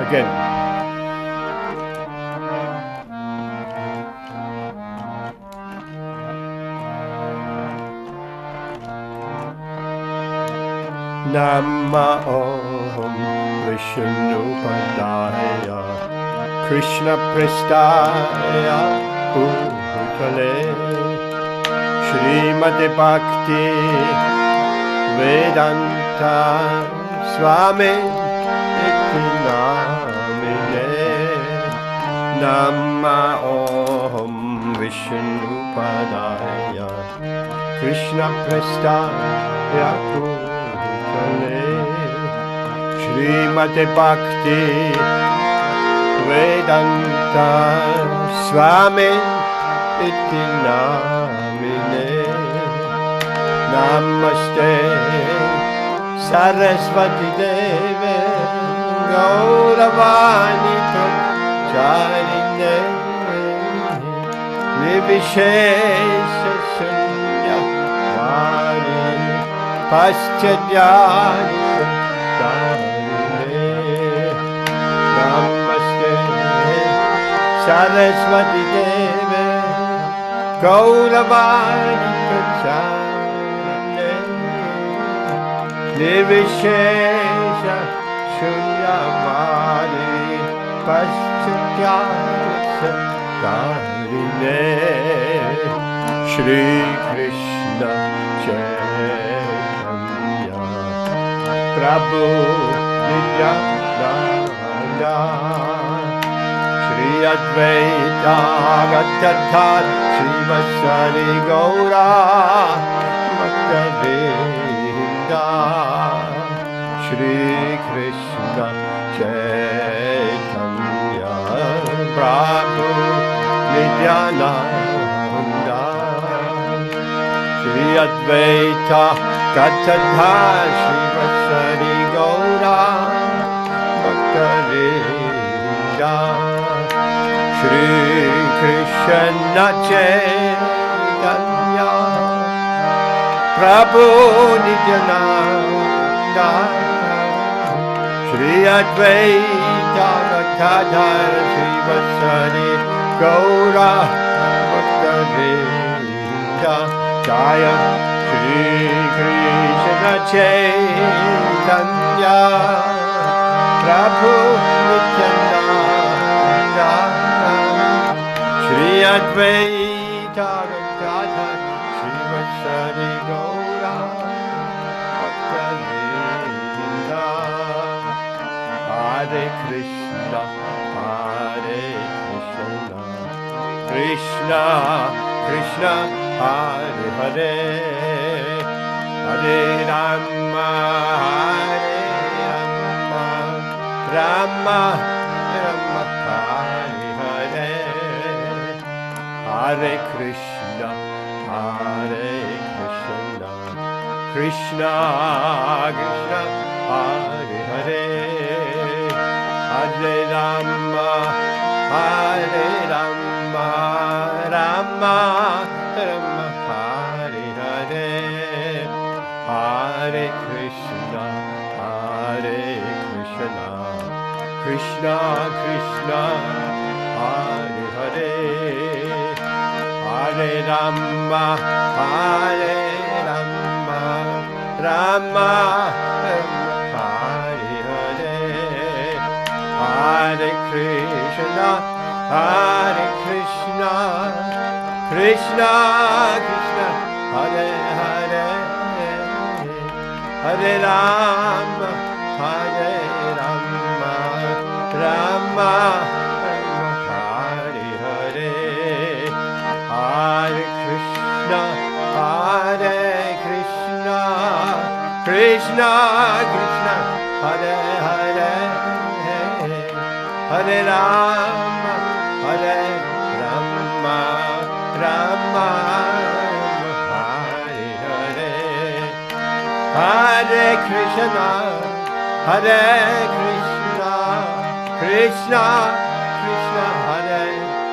Again. Nama Om Vishnupadaya Krishna Prestaya Bhutale Śrīmad-Bhāgavatam Vedanta Swami Iti Namine Nama Om Vishnupadaya Krishna Prestaya Bhutale Śrīmad-Bhāgavatam Vedanta Swami Iti Namine Namaste Saraswati Deve Gauravani Pracharine Nivishesha Sunya Vari Paschadhyani Suttarine Namaste Saraswati Deve Gauravani Pracharine Nivishesha Shunyamani Paschadhyani Suttarine Shri Krishna Chaitanya Prabhu Nityananda Shri Advaita Gadadhar Srivasari Gaura Bhakta Shri Krishna Chaitanya Prabhu Nityananda Shri Advaita Gadadhar Srivasari Gaura Bhakta Shri Krishna Chaitanya Prabhu Nityananda Shri Advaita Gadadhar Srivasari Gaura Bhakta Jaya Shri Krishna Chaitanya Prabhu Nityananda Shri Advaita Gadadhar Srivasari Gaura Bhakta Hare Krishna Krishna Krishna Hare Hare Hare Rama Rama Rama Hare Hare Hare Krishna Krishna Krishna Hare Hare Hare Rama Rama Rama Hare Hare Hare Krishna Krishna Krishna Hare Hare Hare Rama Rama Rama Hare Hare Hare Krishna Krishna Krishna Hare Hare Hare Rama Rama Hare Hare Hare Krishna Krishna Krishna Hare Hare Hare Rama Rama Hare Hare Hare Krishna Krishna Krishna Hare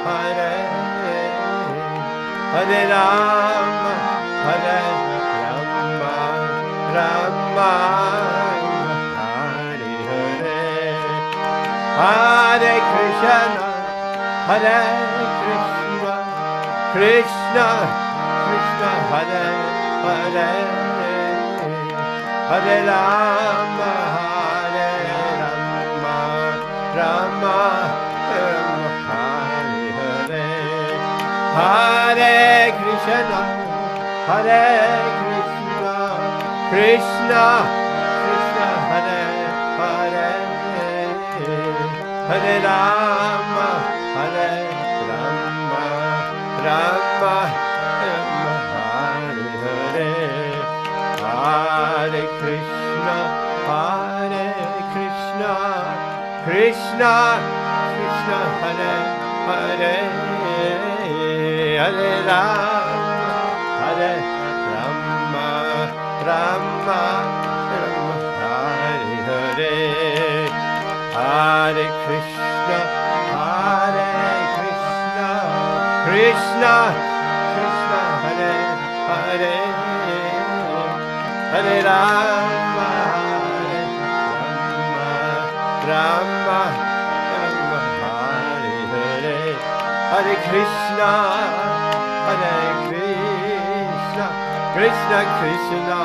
Hare Hare Rama Rama Hare Hare Hare Krishna, Hare Krishna, Krishna Krishna, Hare Hare, Hare Rama, Hare Rama, Rama Rama, Hare Hare, Hare Krishna, Hare Krishna, Krishna Krishna, Hare Hare, Hare Rama, Hare Rama, Rama Rama, Hare Hare, Hare Krishna, Krishna Krishna, Hare Hare, Hare Rama, Hare Rama, Rama Rama, Hare Hare, Hare Krishna, Krishna Krishna, Hare Hare, Hare Rama, Hare Rama, Rama Rama, Hare Hare, Hare Krishna, Krishna Krishna,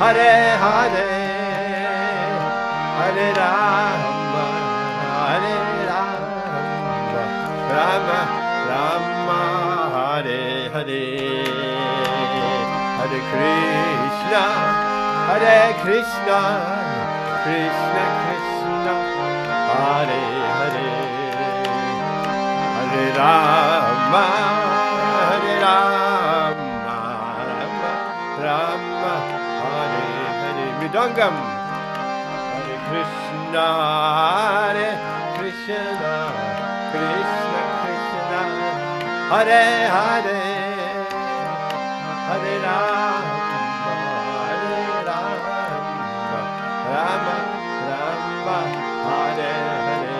Hare Hare, Hare Rama, Rama Rama, Hare Hare, Hare Krishna, Krishna Krishna, Hare Hare, Hare Rama, Rama Rama, Hare Hare, Mridangam. Hare Krishna, Krishna Krishna, Hare Hare, Hare Rama, Rama Rama, Hare Hare,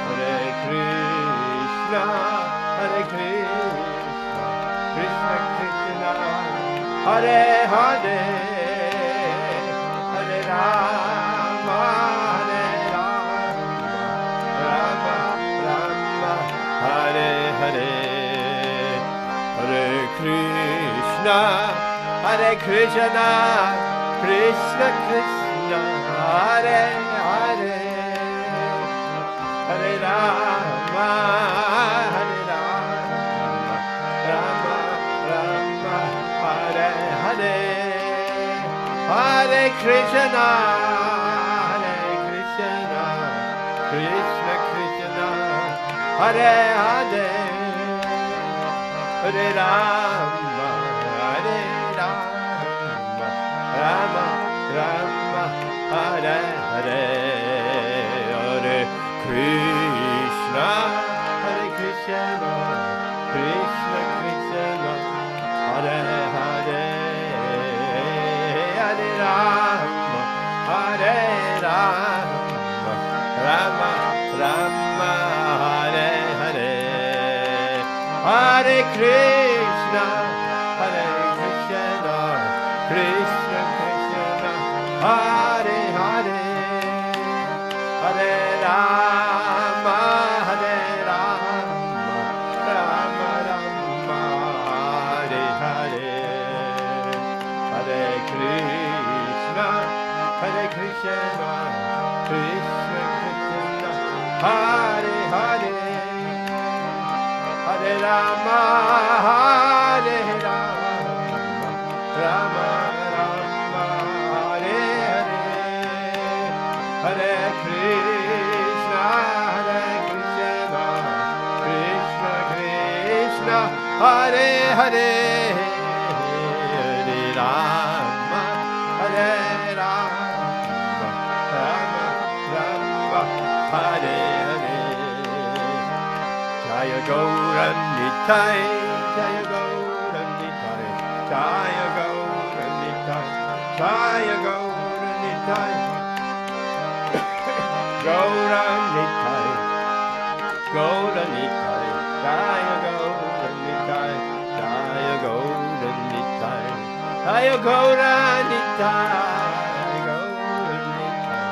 Hare Krishna, Krishna Krishna, Hare Hare, Hare Rama, Rama Rama, Hare Hare, Hare Krishna, Krishna Krishna, Hare Hare, Hare Rama, Rama Rama, Hare Hare, Hare Krishna, Krishna Krishna, Hare Hare, Hare Rama, Rama Rama, Hare Hare, Hare Krishna, Krishna Krishna, Hare Hare, Hare Rama, Rama Rama, Hare Hare, Hare Krishna, Krishna Krishna, Hare Hare, Hare Rama, Rama Rama, Hare Hare, Hare Krishna, Krishna Krishna, Hare Hare, Hare Rama, Rama Rama, Hare Hare, Hare Krishna, Krishna Krishna, Hare Hare, Hare Rama, Rama Rama, Hare Hare, Jaya Gaura Nitai, Jaya Gaura Nitai, Jaya Gaura Nitai, Jaya Gaura Nitai, Gaura Nitai, Gaura Nitai, Jaya Gaura Nitai, Jaya Gaura Nitai, Jaya Gaura Nitai, Gaura Nitai,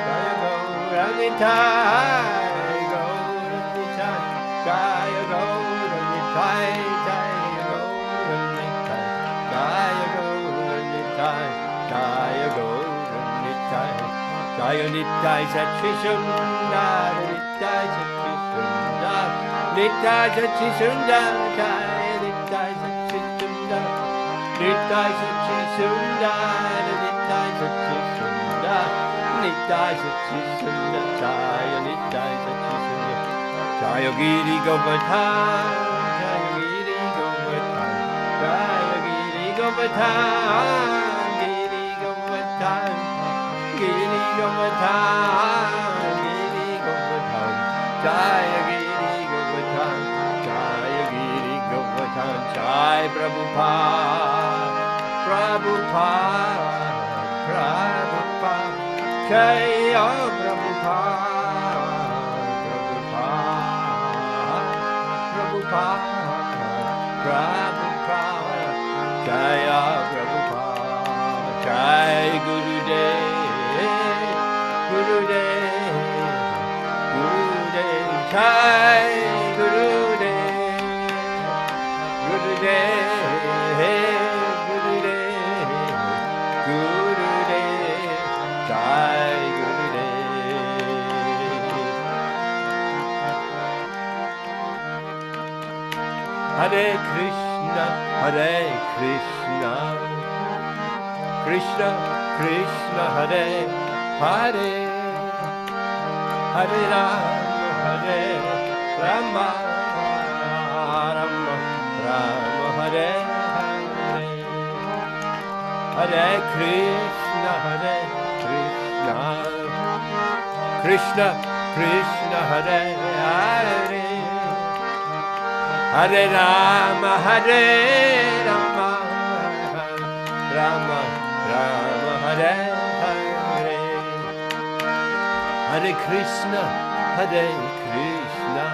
Jaya Gaura Nitai, Gaura Nitai, Jaya Gaura Nitai, Jaya Gaura Nitai, Jaya Gaura Nitai, Jaya Gaura Nitai, Jaya Nitai Satchishundar, Nitai Satchishundar, Nitai Satchishundar, Jaya Nitai Satchishundar, Nitai Satchishundar, Nitai Satchishundar, Nitai Satchishundar, Jaya Nitai Satchishundar, Jaya Giri Govardhan, Jaya Giri Govardhan, Jaya Giri Govardhan, Giri Govardhan, Giri Govardhan, Giri Govardhan, Jaya Giri Govardhan, Jaya Giri Govardhan, Jaya Prabhupada, Prabhupada, Prabhupada, Jaya Prabhupada, Prabhupada, Prabhupada, Jaya Prabhupada, Jai Gurudev, Gurudev, Gurudev, Jai Gurudev, Gurudev, Gurudev, Gurudev, Jai Gurudev. Hare Krishna, Hare Krishna, Krishna Krishna, Hare Hare, Hare Rama, Hare Rama, Rama Rama, Hare Hare, Hare Krishna, Hare Krishna, Krishna Krishna, Hare Hare, Hare Rama, Hare Rama, Rama Rama, Hare Hare, Hare Krishna, Hare Krishna,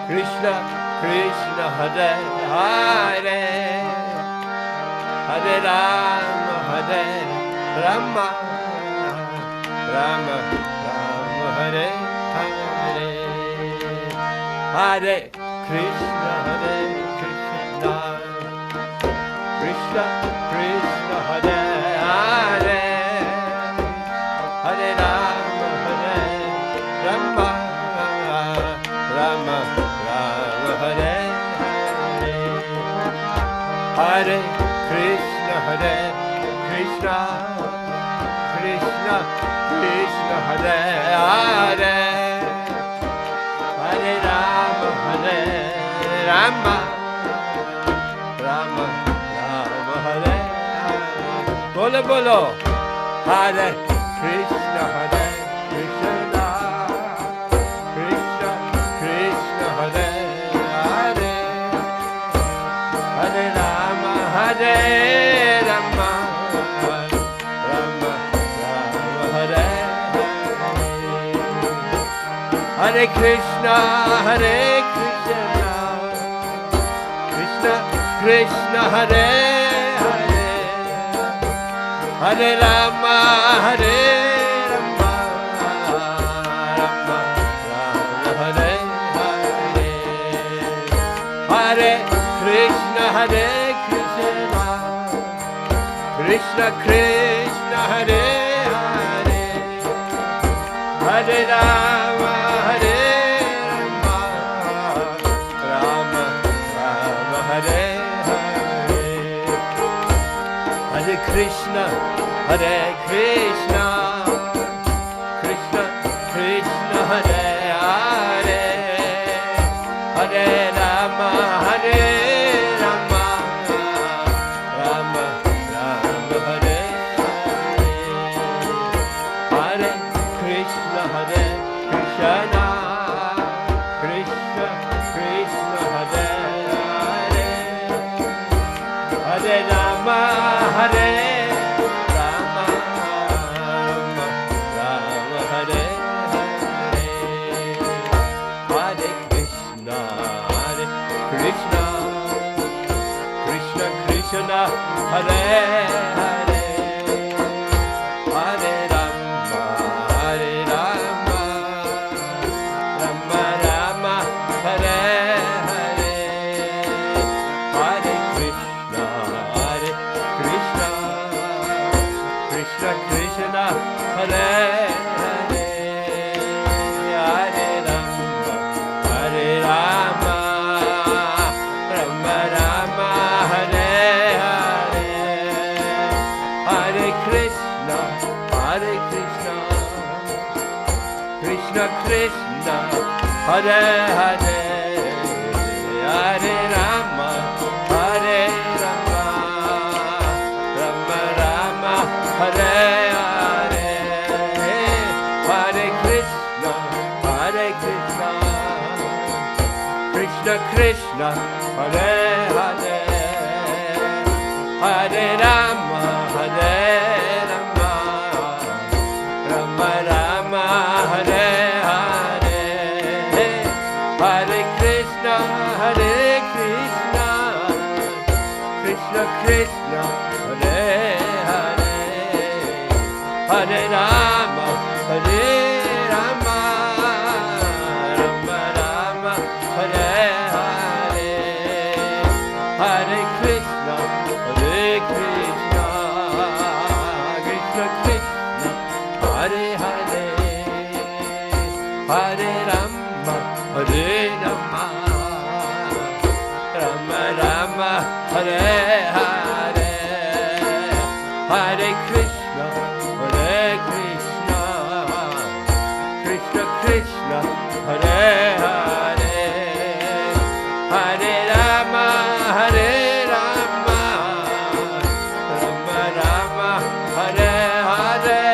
Krishna Krishna, Hare Hare, Hare Rama, Hare Rama, Rama Rama, Hare Hare, Hare Krishna, Hare Krishna, Krishna Krishna, Hare Hare, Hare Rama, Hare Rama, Rama Rama, Hare Hare, Hare Krishna, Hare Krishna, Krishna Krishna, Hare Hare, Hare Rama, Hare Rama, Rama Rama, Hare Hare. Bolo bolo, Hare Krishna, Hare Krishna, Krishna Krishna, Hare Hare, Hare Rama, Hare Rama, Rama Rama, Hare Hare, Hare Krishna, Hare Krishna, Krishna Krishna, Hare Hare, Hare Rama, Hare Rama, Rama Rama, Hare Hare, Hare Krishna, Hare Krishna, Krishna Krishna, Hare Hare, Hare Rama, Hare Rama, Rama Rama, Hare Hare, Hare Krishna, Hare Krishna, Krishna Krishna, Hare Hare, Hare Rama, Hare Rama, Rama Rama, Hare Hare, Hare Krishna, Hare Krishna, Krishna Krishna, Hare Hare, Hare Rama, Hare Rama, Rama Rama, Hare Hare, Hare Krishna, Hare Krishna, Krishna Krishna, Hare Hare, Hare Rama, Hare Rama, Hare Hare, Hare Rama, Hare Rama, Rama Rama, Hare Hare, Hare Krishna, Krishna Krishna, Hare Hare, Hare Rama, Hare Rama, Rama Rama, Hare Hare Krishna, Krishna Krishna, Hare Hare, Hare Rama, Hare Rama, Rama Rama, Hare Hare, Hare Krishna, Krishna Krishna, Hare Hare, Hare Rama, Hare Rama, Rama Rama, Hare Hare, Hare Krishna, Krishna Krishna, Hare Hare, Hare Rama, Hare Rama, Rama Rama, Hare Hare, Hare Krishna, Hare Rama, Hare Rama, Rama Rama, Hare Hare, Hare Krishna, Krishna Krishna, Hare Hare, Hare Rama, Hare Rama, Rama Rama, Hare Hare,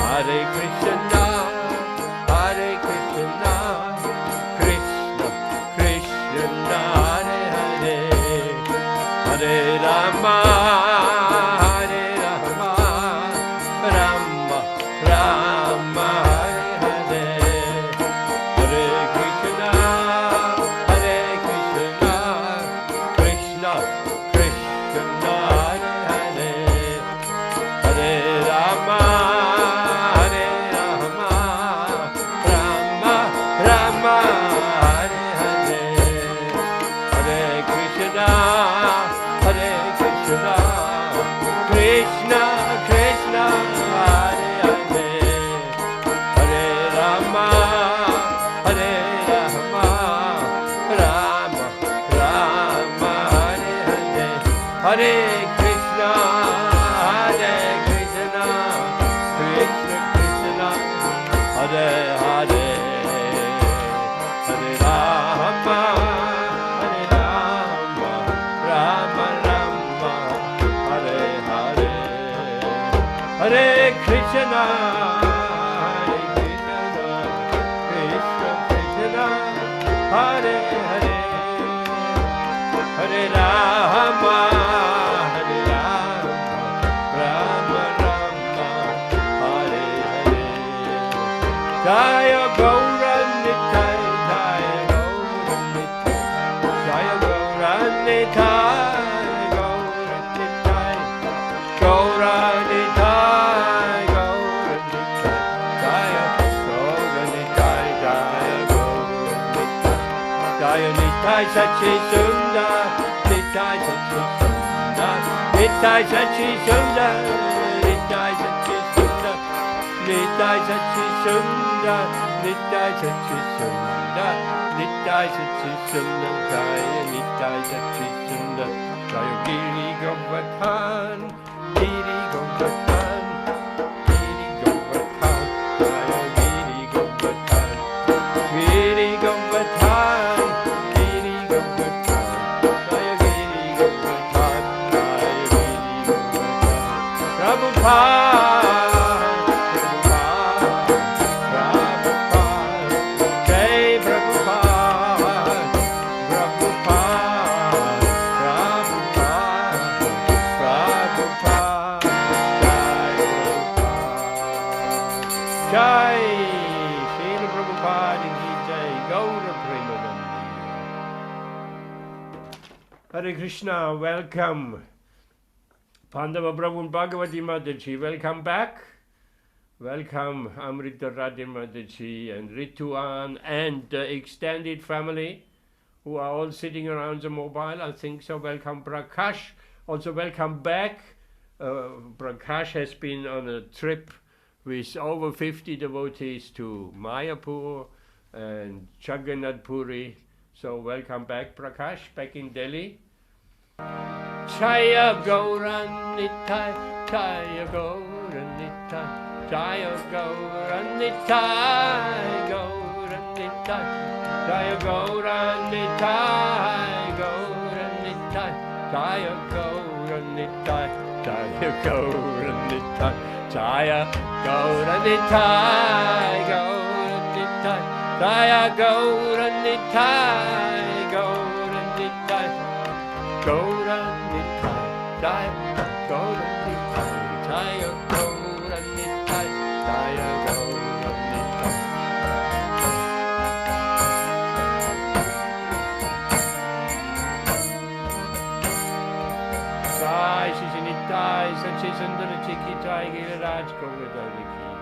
Hare Krishna, Krishna Krishna, Hare Hare, Hare Rama, Hare Rama, Rama Rama, Hare Hare, Hare Krishna, Krishna Krishna, Hare Hare, Hare Rama, Hare Rama, Rama Rama, Hare Hare, Hare Krishna, Krishna Krishna, Hare Hare, Hare Rama, Hare Rama, Rama Rama, Hare Hare, Jaya Gaura Nitai, Jaya Gaura Nitai, Gaura Nitai, Gaura Nitai, Jaya Gaura Nitai, Jaya Gaura Nitai, Jaya Nitai Sachi Sundar, Nitai Sachi Sundar, Nitai Sachi Sundar, Nitai Sachi Sundar, Nitai Sachi Sundar, Nitai Sachi Sundar, Nitai Sachi Sundar, Jaya Nitai Sachi Sundar, Jaya Giri Govardhan, Giri Govardhan, Giri Govardhan, Jaya Giri Govardhan, Giri Govardhan, Giri Govardhan, Jaya Giri Govardhan, Jaya Giri Govardhan, Prabhupada, Jai, Srila Prabhupada ki Jai, Gaura Premanandi. Hare Krishna, welcome. Pandava Prabhu and Bhagavati Mataji, welcome back. Welcome Amrita Radhe Mataji and Rituan and the extended family who are all sitting around the mobile. I think so. Welcome Prakash. Also welcome back Prakash has been on a trip with over 50 devotees to Mayapur and Jagannath Puri. So welcome back, Prakash, back in Delhi. Jaya Gaura Nitai, Jaya Gaura Nitai, Jaya Gaura Nitai, Gaura Nitai, Jaya Gaura Nitai, Gaura Nitai, Jaya Gaura Nitai, Jaya Gaura Nitai, Jaya Gaura Nitai, Gaura Nitai, Jaya Gaura Nitai, Gaura Nitai, Gaura Nitai, Jaya Gaura Nitai, Jaya Gaura Nitai, Jaya Gaura Nitai. Jai Shri Nitai, Sache Sundara Chiki Jai, Giriraj Govardhana Ki Jai.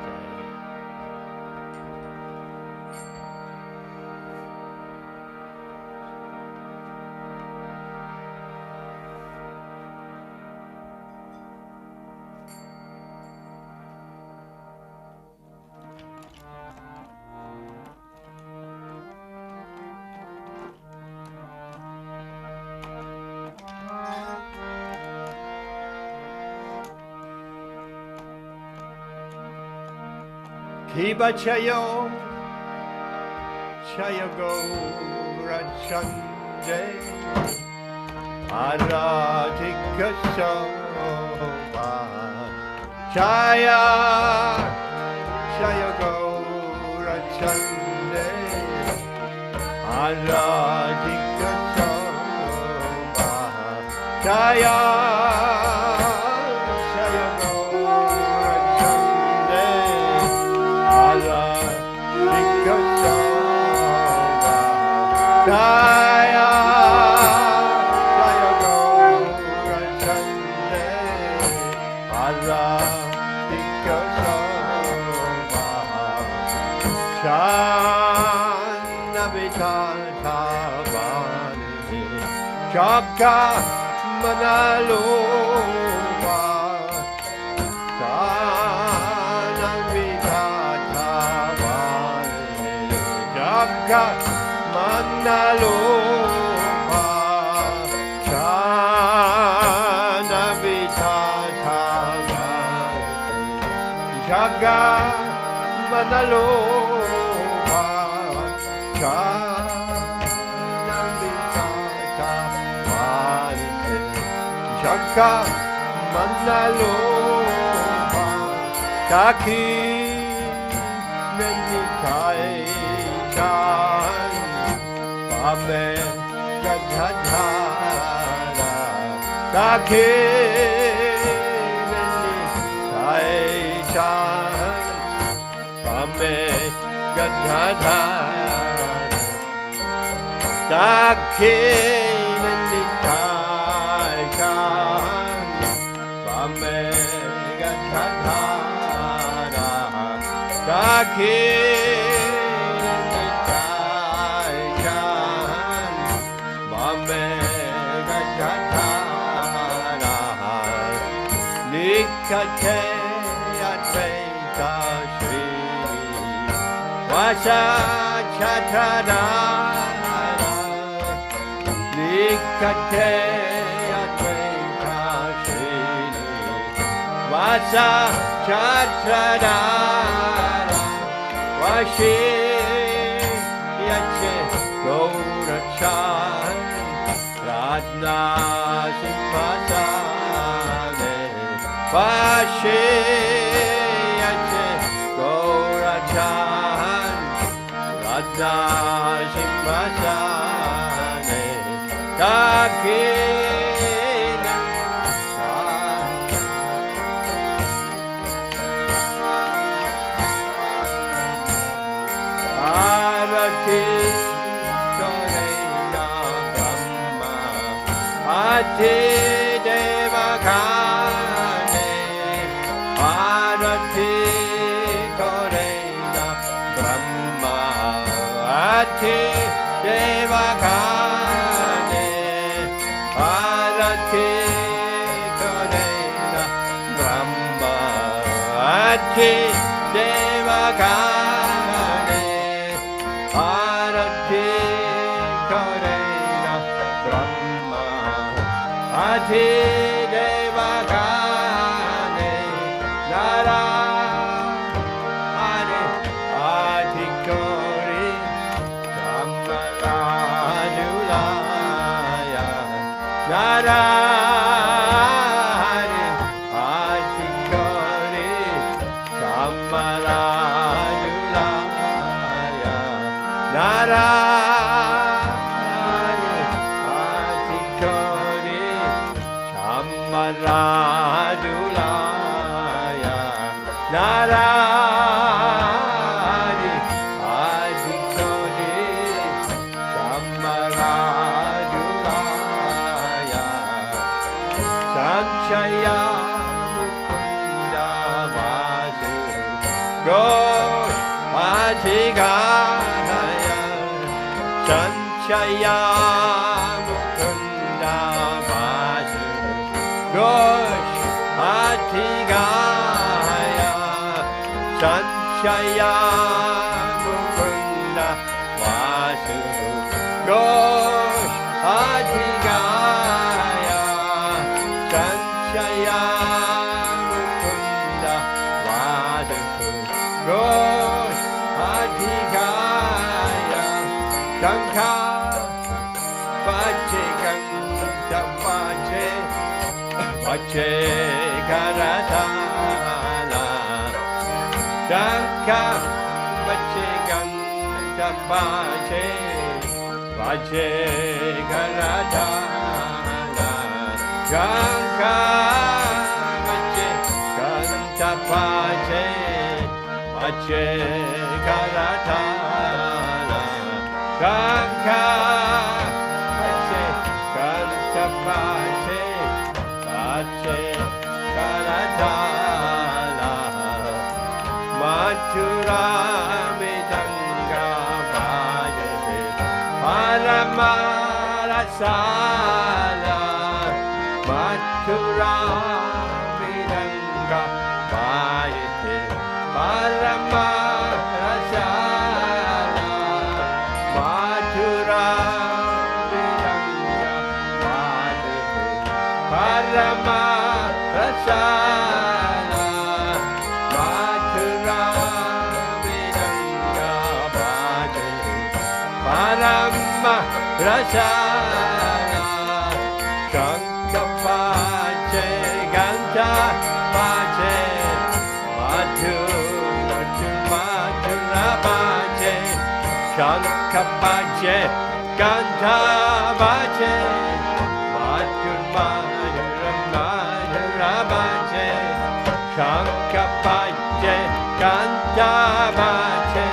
Kiba Chayo, Chaya Gaura Chande, Aratika Soba, Chaya, Chaya Gaura Chande, Aratika Soba, Chaya. Jaya, Jaya Gaura Chande, Aratika Soba, Chana Vitatavani, Chaka Manaloba, Chana Vitatavani, Chaka Manaloba, Chana Vitatavani, Jaga Manaloba, Chana Vitatavani, Jaga Manaloba, Taki Nenitai Chan, Ame Gadhadhara, Taki Nenitai Chan, Ame Gadhadhara, Taki Nenitai Chan, Ame Gadhadhara, Taki Nikate Advaita Shri Vasa Chatradara, Nikate Advaita Shri Vasa Chatradara, Vashi Yache Gaura Chan, Radha Simpasa Vashi Yache Gaura Chan, Radha Simpasane, Dakina Arati Torena Brahma Ati Devakane, Arati Torena Brahma Ati Devakane, Arati Torena Arati Devakane Arati Karena Brahma Arati Devakane Nara Are Arati Kori Samarajulaya Nara Jaya Mukunda Vasu Ghosh Atigaya Sanchaya Mukunda Vasu Ghosh Atigaya Sanchaya Mukunda Vasu Ghosh Atigaya Shankha Vache Karatana Shanka Vache Ganta Vache Vache Karatana Shanka Vache Ganta Vache Vache Karatana Shanka Vache Ganta Vache Karatala Mathura Midanga Bhajate Paramarasala Mathura Midanga Bhajate Paramarasala Mathura Midanga Bhajate Paramarasala Mathura Vidanga Bhajate Paramarasala Shankapache Ganta Pache Mathura Pache Shankapache Ganta Pache Shankapache Kantabache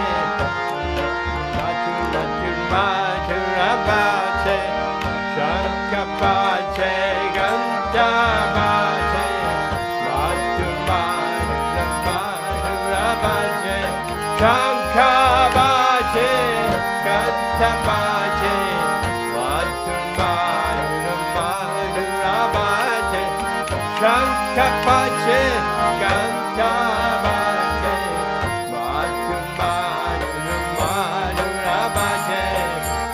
Mathurabache Shankapache Kantabache Mathurabache Shankapache Kantabache Mathurabache Shankapache Kantabache Mathurabache Mathurabache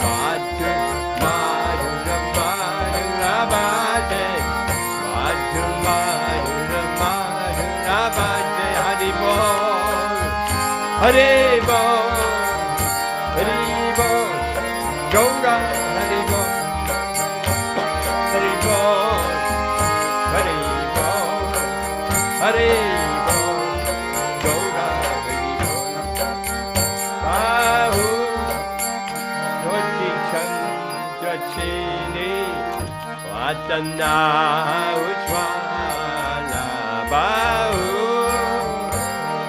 Mathurabache Hari Bol Hari Bol Hari Bol Gaura Hari Bol Hari Bol Hari Bol Hari Bol Gaura Hari Bol Bahu Koti Chandra Chini Vatana Ujvala Bahu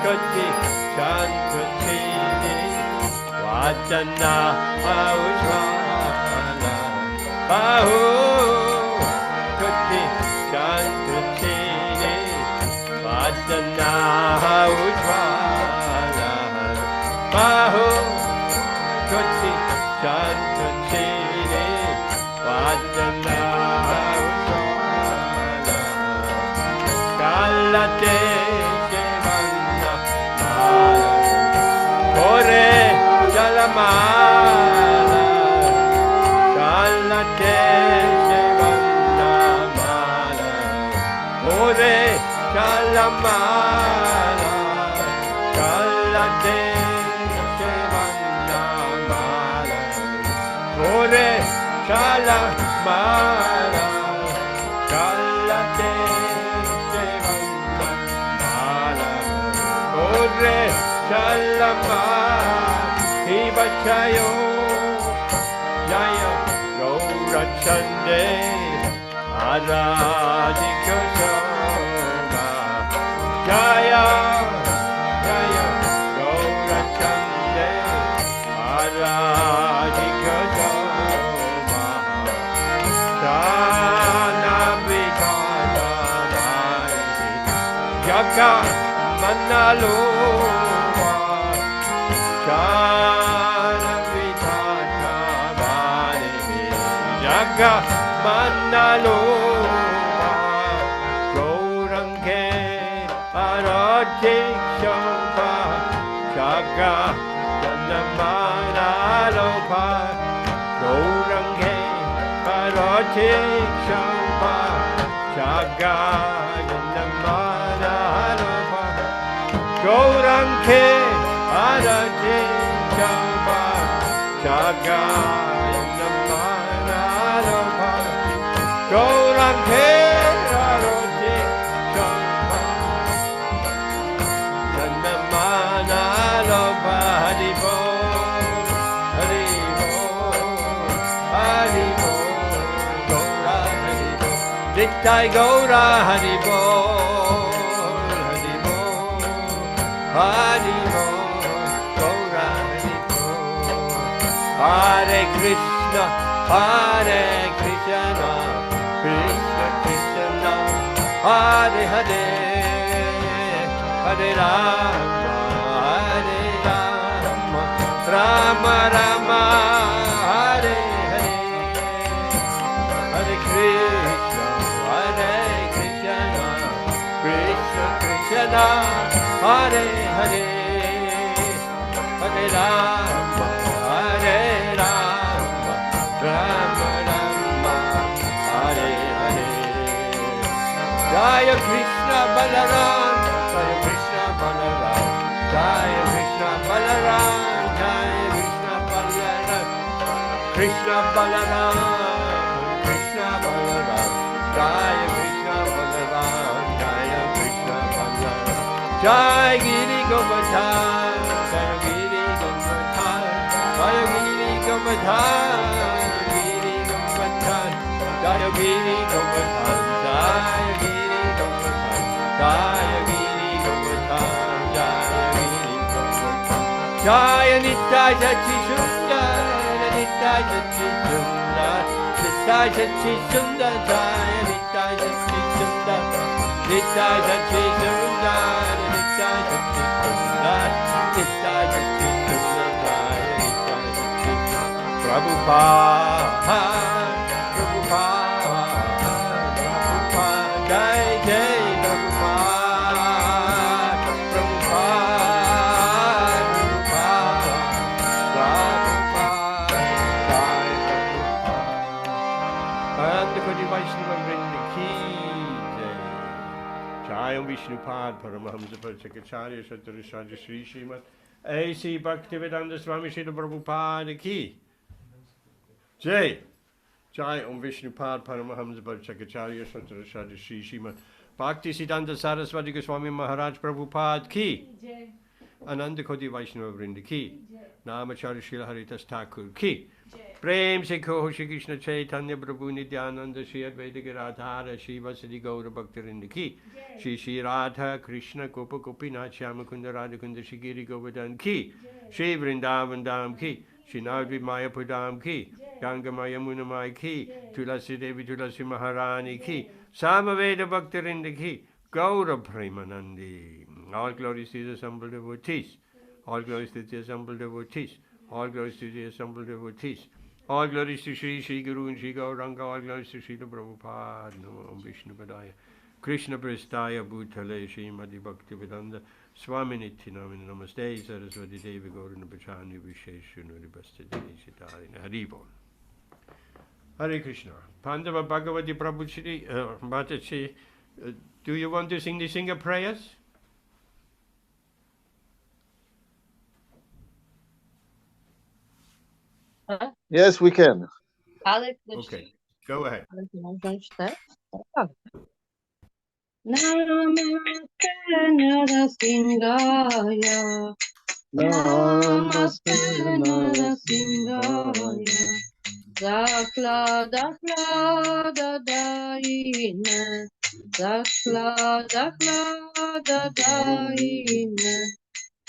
Koti Chandra Chini Vatana Ujvala Bahu Koti Chandra Chini Vatana Ujvala Bahu Koti Chandra Chini Vatana Ujvala Kalate Shevanga Shalamala, Shalate Shivanamala, Ore Shalamala, Shalate Shivanamala, Ore Shalamala, Shalate Shivanamala, Ore Shalamala, Hibachayo, Jaya, Gaura Arati, Aradhika Shoma, Jaya, Jaya, Gaura Arati, Aradhika Shoma, Shana Vikana Jaka Manalo. Jaga Manalo Gaurange Arati Shamba Jaga Janamanalo Gaurange Arati Shamba Jaga Janamanalo Gaurange Arati Shamba Jaga Gaurange Arati Shamba Janamana Haribo Haribo Haribo Gaura Haribo Dittai Gaura Haribo Haribo Haribo Gaura Haribo Hare Krishna Hare Krishna Krishna Krishna Hare Hare Hare Rama Hare Rama Rama Rama Hare Hare Hare Krishna Krishna Krishna Hare Hare Hare Rama Hare Rama Rama Rama Hare Hare Jaya Krishna Balaram Jaya Krishna Balaram Jaya Krishna Balaram Jaya Krishna Balaram Krishna Balaram Krishna Balaram Jaya Krishna Balaram Jaya Krishna Balaram Jaya Giri Govardhan Jaya Giri Govardhan Jaya Giri Govardhan Giri Govardhan Jaya Giri Govardhan Jaya Giri Govardhan Jaya Giri Govardhan Jaya Giri Govardhan Jaya Nittai Sachi Sundar Nittai Sachi Sundar Nittai Sachi Sundar Jaya Nittai Sachi Sundar Nittai Sachi Sundar Nittai Sachi Sundar Nittai Sachi Sundar Jaya Nittai Sachi Sundar Prabhupada Prabhupada Prabhupada Jai Jai Prabhupada Prabhupada Prabhupada Prabhupada Jai Prabhupada Ananda Kodi Vaishnava Vrinda Ki Jai Jai Vishnupad Paramahamsa Parachakacharya Satarashaja Sri Śrīmad A.C. Bhaktivedanta Swami Srila Prabhupada Ki Jai Jai Vishnupad Paramahamsa Parachakacharya Satarashaja Sri Śrīmad Bhakti Siddhanta Saraswati Goswami Maharaj Prabhupada Ki Jai Ananda Kodi Vaishnava Vrinda Ki Namacharya Srila Haridas Thakur Ki Prem se Koho Shri Krishna Chaitanya Prabhu Nityananda Shri Advaita Gadadhara Shri Vasadi Gaura Bhaktivinoda Ki Shri Shri Radha Krishna Gopa Gopinath Shyamakunda Radhakunda Shri Giri Govardhan Ki Shri Vrindavan Dham Ki Shri Navadvip Mayapur Dham Ki Ganga Maya Munamai Ki Tulasi Devi Tulasi Maharani Ki Samaveda Bhaktivinoda Ki Gaura Premanandi. All glories to the assembled devotees. All glories to the assembled devotees. All glories to the assembled devotees. All glories to Shri Shri Guru and Shri Gauranga. All glories to Srila Prabhupada. Namo Vishnu Padaya. Krishna Prestaya Bhutale Srimadi Bhaktivedanta Swami Nityanamini Namaste Saraswati Devi Gaurana Pachani Visheshunuri Bastadini Sitarina Haribol. Hare Krishna. Pandava Bhagavati Prabhu Shri Mataji, do you want to sing the singer prayers? Yes, we can. Okay, go ahead. Namaste Narasimhaya, Namaste Narasimhaya, Dakla Dakla Dadaina, Dakla Dakla Dadaina,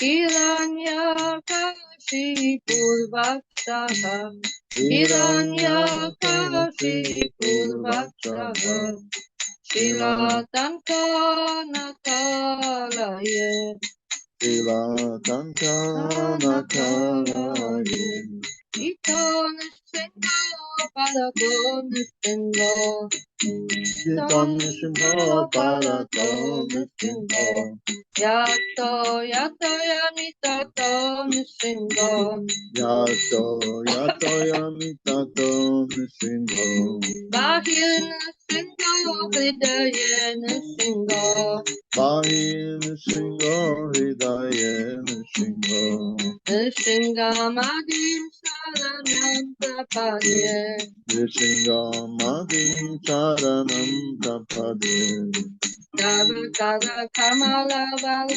Hiranya Kashi Purvaktaha, Hiranya Kashi Purvaktaha, Srila Kankana Kalaye, Srila Kankana Kalaye, Iton Sindho Paraton Sindho, Iton Sindho Paraton Sindho, Yato Yato Yamitaton Sindho, Yato Yato Yamitaton Sindho, Bahir Sindho Hridayen Sindho, Bahir Sindho Hridayen Sindho, Nrisimhamadim Saranam Prapadye, Nrisimhamadim Saranam Prapadye, Tava Kamala Valanakam,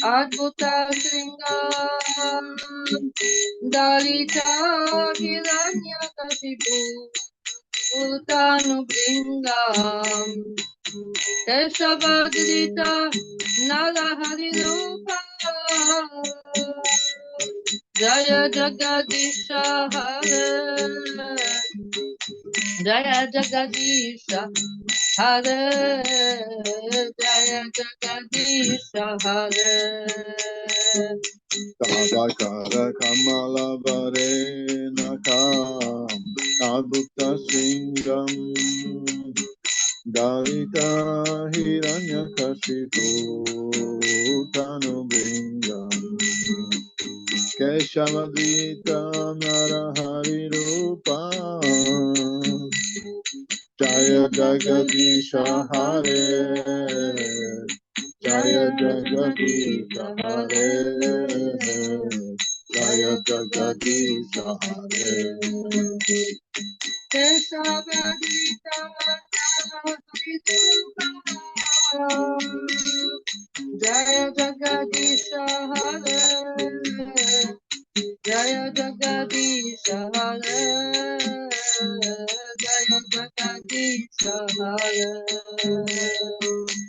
Adbhuta Sringam, Dalita Hiranyakashipu, Utanu Bringam, Keshavadrita Nalahari Rupa, Jaya Jagadisha Hare, Jaya Jagadisha Hare, Jaya Jagadisha Hare. Tavakara Kamala Varenakam, Adbhuta Singam, Dalita Hiranyakashipu, Tanubringam, Keshavadita Narahari Rupa, Jaya Jagadisha Hare, Jaya Jagadisha Hare, Jaya Jagadisha Hare. Keshavadita Jaya Jagadisha Hare, Jaya Jagadisha Hare, Jaya Jagadisha Hare.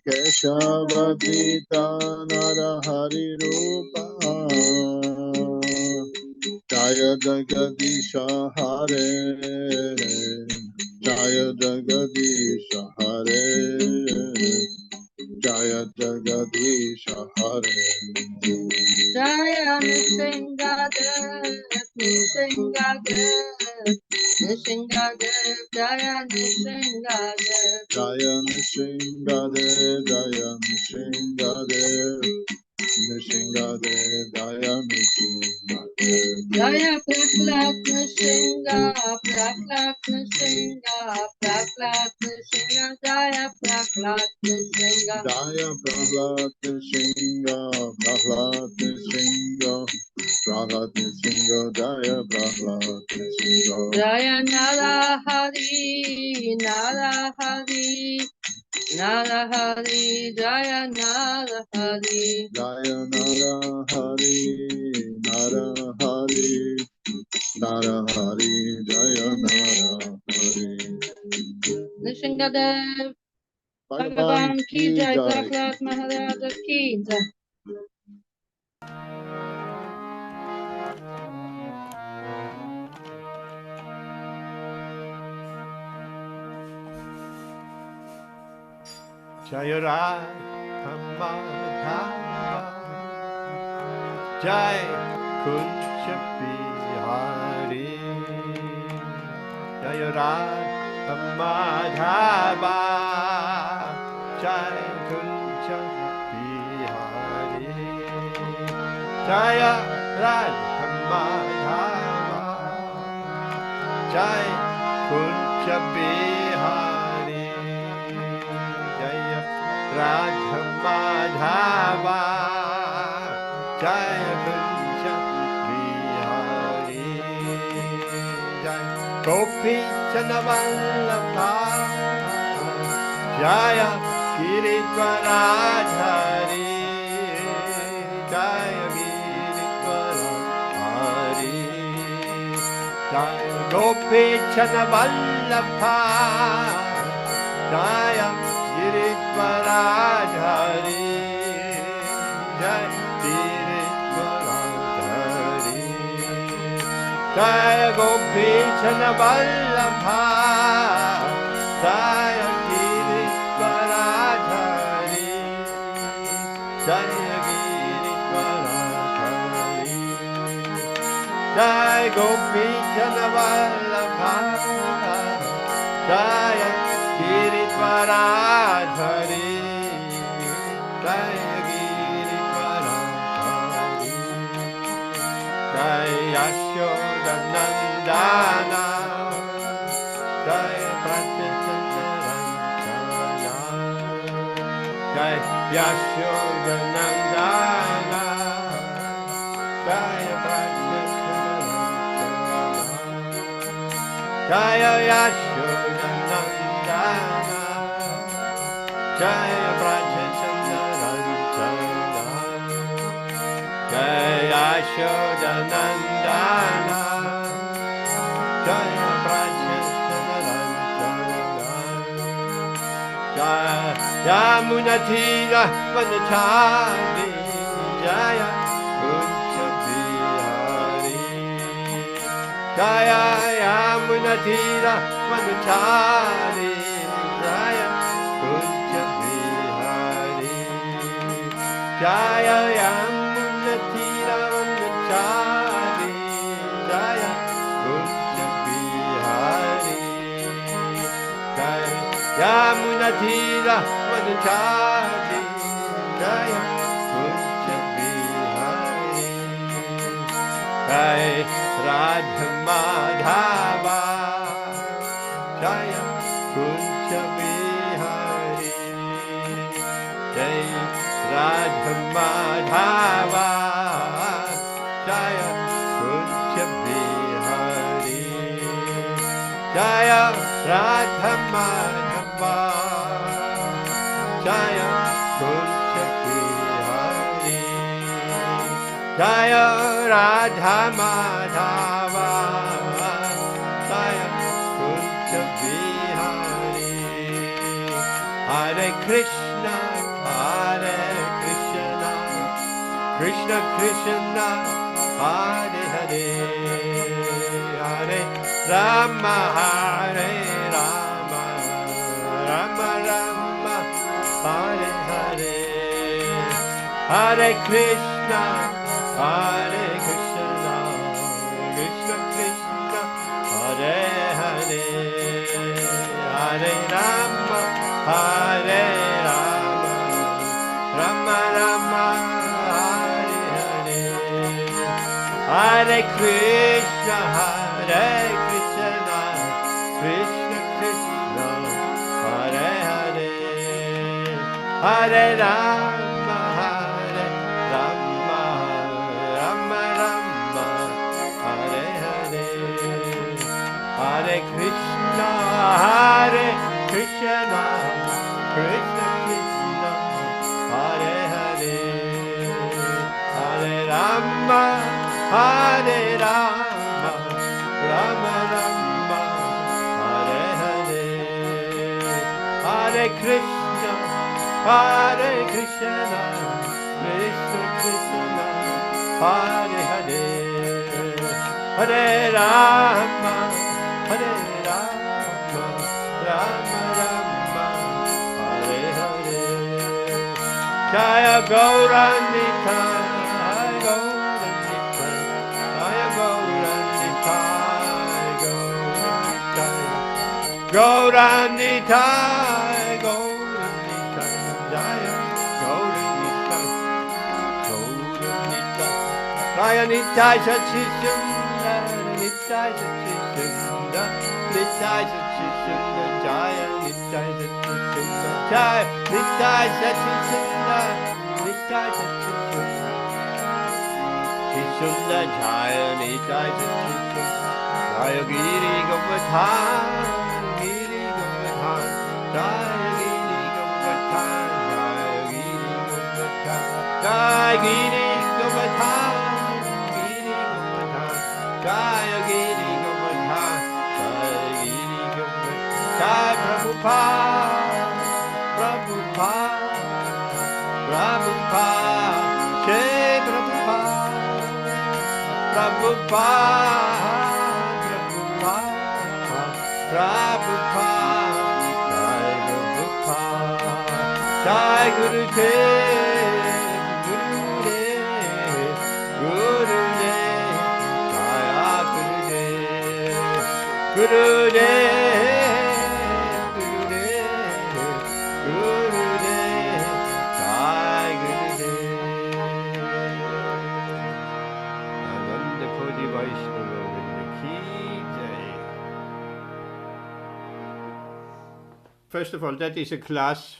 Keshavadita Narahari Rupa, Jaya Jagadisha Hare, Jaya Jagadisha Hare, Jaya Jagadisha Hare. Jaya Nrisimhadev, Nrisimhadev, Nrisimhadev, Jaya Nrisimhadev, Jaya Nrisimhadev, Jaya Nrisimhadev, Nrisimhadev, Jaya Nrisimhadev. Jaya Prahlad Nrisimha, Prahlad Nrisimha, Prahlad Nrisimha, Jaya Prahlad Nrisimha. Jaya Prahlad Nrisimha, Prahlad Nrisimha, Prahlad Nrisimha, Jaya Prahlad Nrisimha. Jaya Narahari, Narahari, Narahari, Jaya Narahari. Jaya Narahari, Narahari, Narahari, Jaya Narahari. Nrisimhadev, Bhagavan Bhagavan ki ki jai, jai. Prahlad Maharaj ki jai. Jaya Radha Madhava Jai Kunja Bihari Jaya Radha Madhava Jaya Kunja Bihari Jaya Radha Madhava Jaya Kunja Bihari Jaya Radha Madhava Jaya Kunja Bihari Jaya Gopi Chanavallabha Jaya Giridvaradhari Jaya Giridvaradhari Jaya Gopi Chanavallabha Jaya Giridvaradhari Jaya Giridvaradhari Jaya Gopi Chanavallabha Jaya Giridvaradhari Jaya Giridvaradhari Jaya Gopi Chanavallabha Jaya Giridvaradhari Jaya Giridvaradhari Jaya Yashodanandana Jaya Prachandarantana Jaya Yashodanandana Jaya Prachandarantana Jaya Yashodanandana Jaya Prachandarantana Jaya Yashodanandana Jaya Prachandarantana Jaya Yamunatira Vanachari Jaya Kunja Bihari Jaya Yamunatira Vanachari Jaya Kunja Bihari Jaya Yamunatira Vanachari Jaya Kunja Bihari Jaya Yamunatira Vanachari Jaya Kunja Bihari Jaya Radha Madhava Jaya Kunja Bihari Jaya Radha Madhava Jaya Kunja Bihari Jaya Radha Madhava Jaya Kunja Bihari Jaya Radha Madhava Jaya Kunja Bihari Hare Krishna Hare Krishna Krishna Krishna Hare Hare Hare Rama Hare Rama Rama Rama Hare Hare Hare Krishna Hare Krishna Krishna Krishna Hare Hare Hare Rama Hare Rama Rama Rama Hare Hare Hare Krishna Hare Krishna Krishna Krishna Hare Hare Hare Rama Hare Rama Rama Rama Hare Hare Hare Krishna Hare Krishna Krishna Krishna Hare Hare Hare Rama Hare Rama Rama Rama Hare Hare Hare Krishna Hare Krishna Krishna Krishna Hare Hare Hare Rama Hare Rama Rama Rama Hare Hare Jaya Gaura Arati Gaura Nitai, Gaura Nitai, Jaya, Gaura Nitai, Gaura Nitai, Jaya Nitai Sachishundar, Nitai Sachishundar, Nitai Sachishundar, Jaya Nitai Sachishundar, Jaya Nitai Sachishundar, Nitai Sachishundar, Sachishundar, Jaya Nitai Sachishundar, Jaya Giri Govardhan, Giri Govardhan, Jaya Giri Govardhan, Jaya Giri Govardhan, Jaya Giri Govardhan, Giri Govardhan, Jaya Giri Govardhan, Jaya Giri Govardhan, Jaya Prabhupada, Prabhupada, Prabhupada, Jai Prabhupada, Prabhupada. Prabhupada, Jai Prabhupada, Jai Gurudev, Gurudev, Gurudev, Jaya Gurudev, Gurudev, Gurudev, Gurudev, Jai Gurudev. Ananda Kodi Vaishnava Vrinda Ki Jai. First of all, that is a class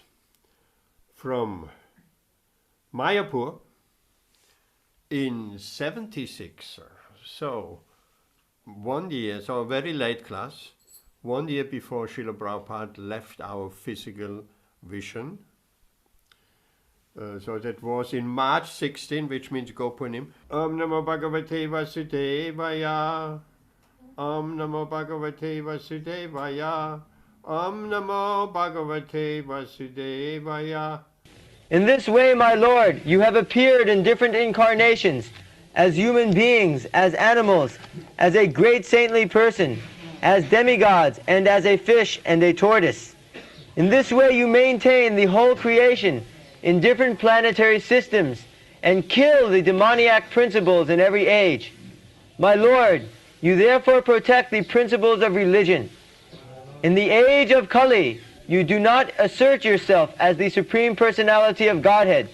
from Mayapur in 76. So, 1 year, so a very late class, 1 year before Srila Prabhupada left our physical vision. So that was in March 16, which means Gopunim. Om Namo Bhagavate Vasudevaya. Om Namo Bhagavate Vasudevaya. Om Namo Bhagavate Vasudevaya. In this way, my Lord, you have appeared in different incarnations, as human beings, as animals, as a great saintly person, as demigods, and as a fish and a tortoise. In this way you maintain the whole creation in different planetary systems, and kill the demoniac principles in every age. My Lord, you therefore protect the principles of religion. In the age of Kali, you do not assert yourself as the Supreme Personality of Godhead.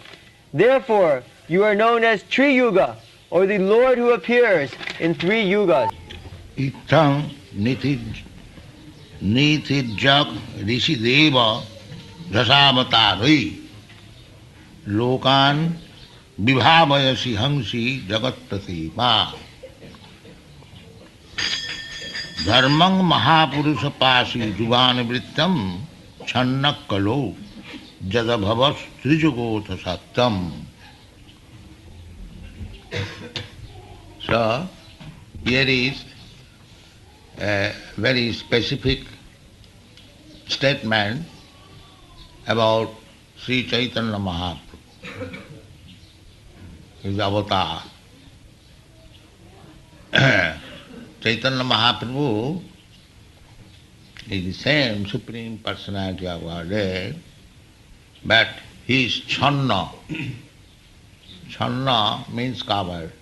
Therefore, you are known as Tri-Yuga, or the Lord who appears in 3 yugas. Itang nitijak risideva dasavatari lokan vibhavayasi hamsi jagattasima dharmang mahapurusha pasi juvan vrittam channakkalo jadabhavas trijugotha sattam. So, here is a very specific statement about Sri Chaitanya Mahaprabhu, his avatar. Chaitanya Mahaprabhu is the same Supreme Personality of Godhead, but he is Channa. Channa means covered,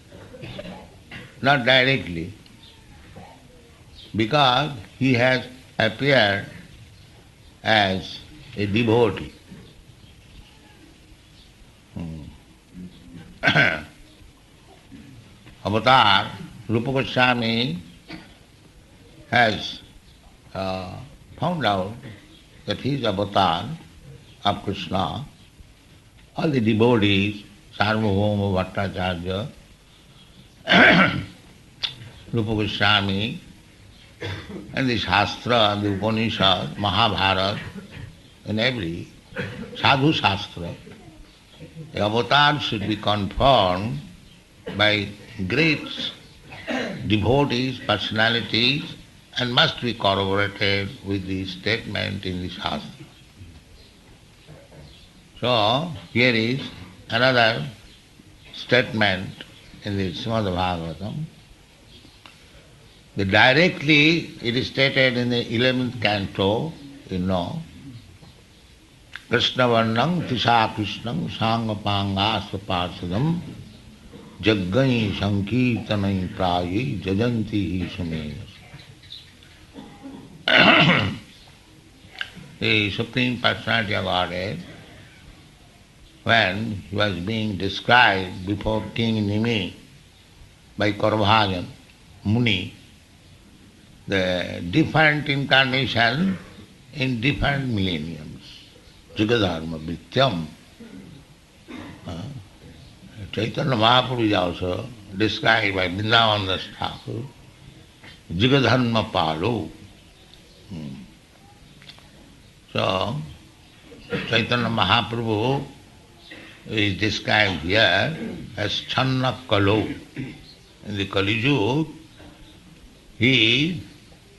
not directly, because he has appeared as a devotee. Avatar, Rupa Goswami has found out that he is avatar of Krishna. All the devotees, Sarvabhauma Bhattacharya, Rupa Goswami, and the Shastra, the Upanishad, Mahabharata, and every sadhu Shastra, the avatar should be confirmed by great devotees, personalities, and must be corroborated with the statement in the Shastra. So, here is another statement in the Śrīmad-Bhāgavatam. Directly it is stated in the 11th canto, you know, Krishna Varnam Tisha Krishnam Sangapanga Svaparsadam Jaggai Sankirtanai Prayi Jajanti Sumenas. the Supreme Personality of Godhead, when he was being described before King Nimi by Kaurvajan Muni, the different incarnation in different millenniums. Jugadharma Vityam. Chaitanya Mahaprabhu is also described by Vrindavan Das Thakur, Jugadharma Palo. So, Chaitanya Mahaprabhu is described here as Channa Kalo. In the Kali Yuga, he is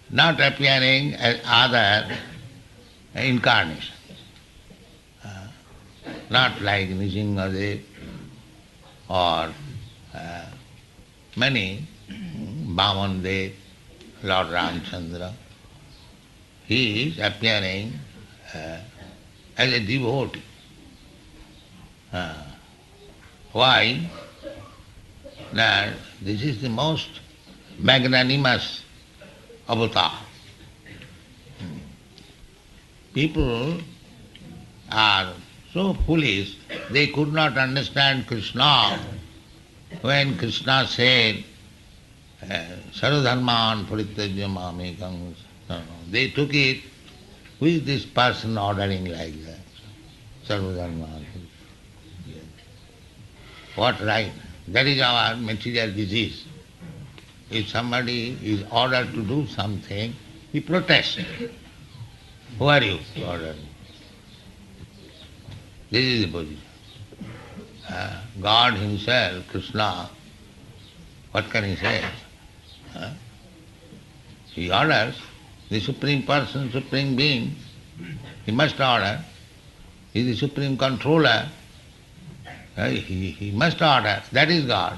not appearing as other incarnations. Not like Nrisimha or many Bhaman Dev, Lord Ramchandra. He is appearing as a devotee. Why? That this is the most magnanimous avatar. People are so foolish, they could not understand Krishna when Krishna said, Sarvadharman parityajya mamekam. They took it, who is this person ordering like that? Sarvadharman. What right? That is our material disease. If somebody is ordered to do something, he protests. Who are you to order me? This is the position. God himself, Krishna, what can he say? He orders, the Supreme Person, Supreme Being, he must order. He is the Supreme Controller. He must order. That is God.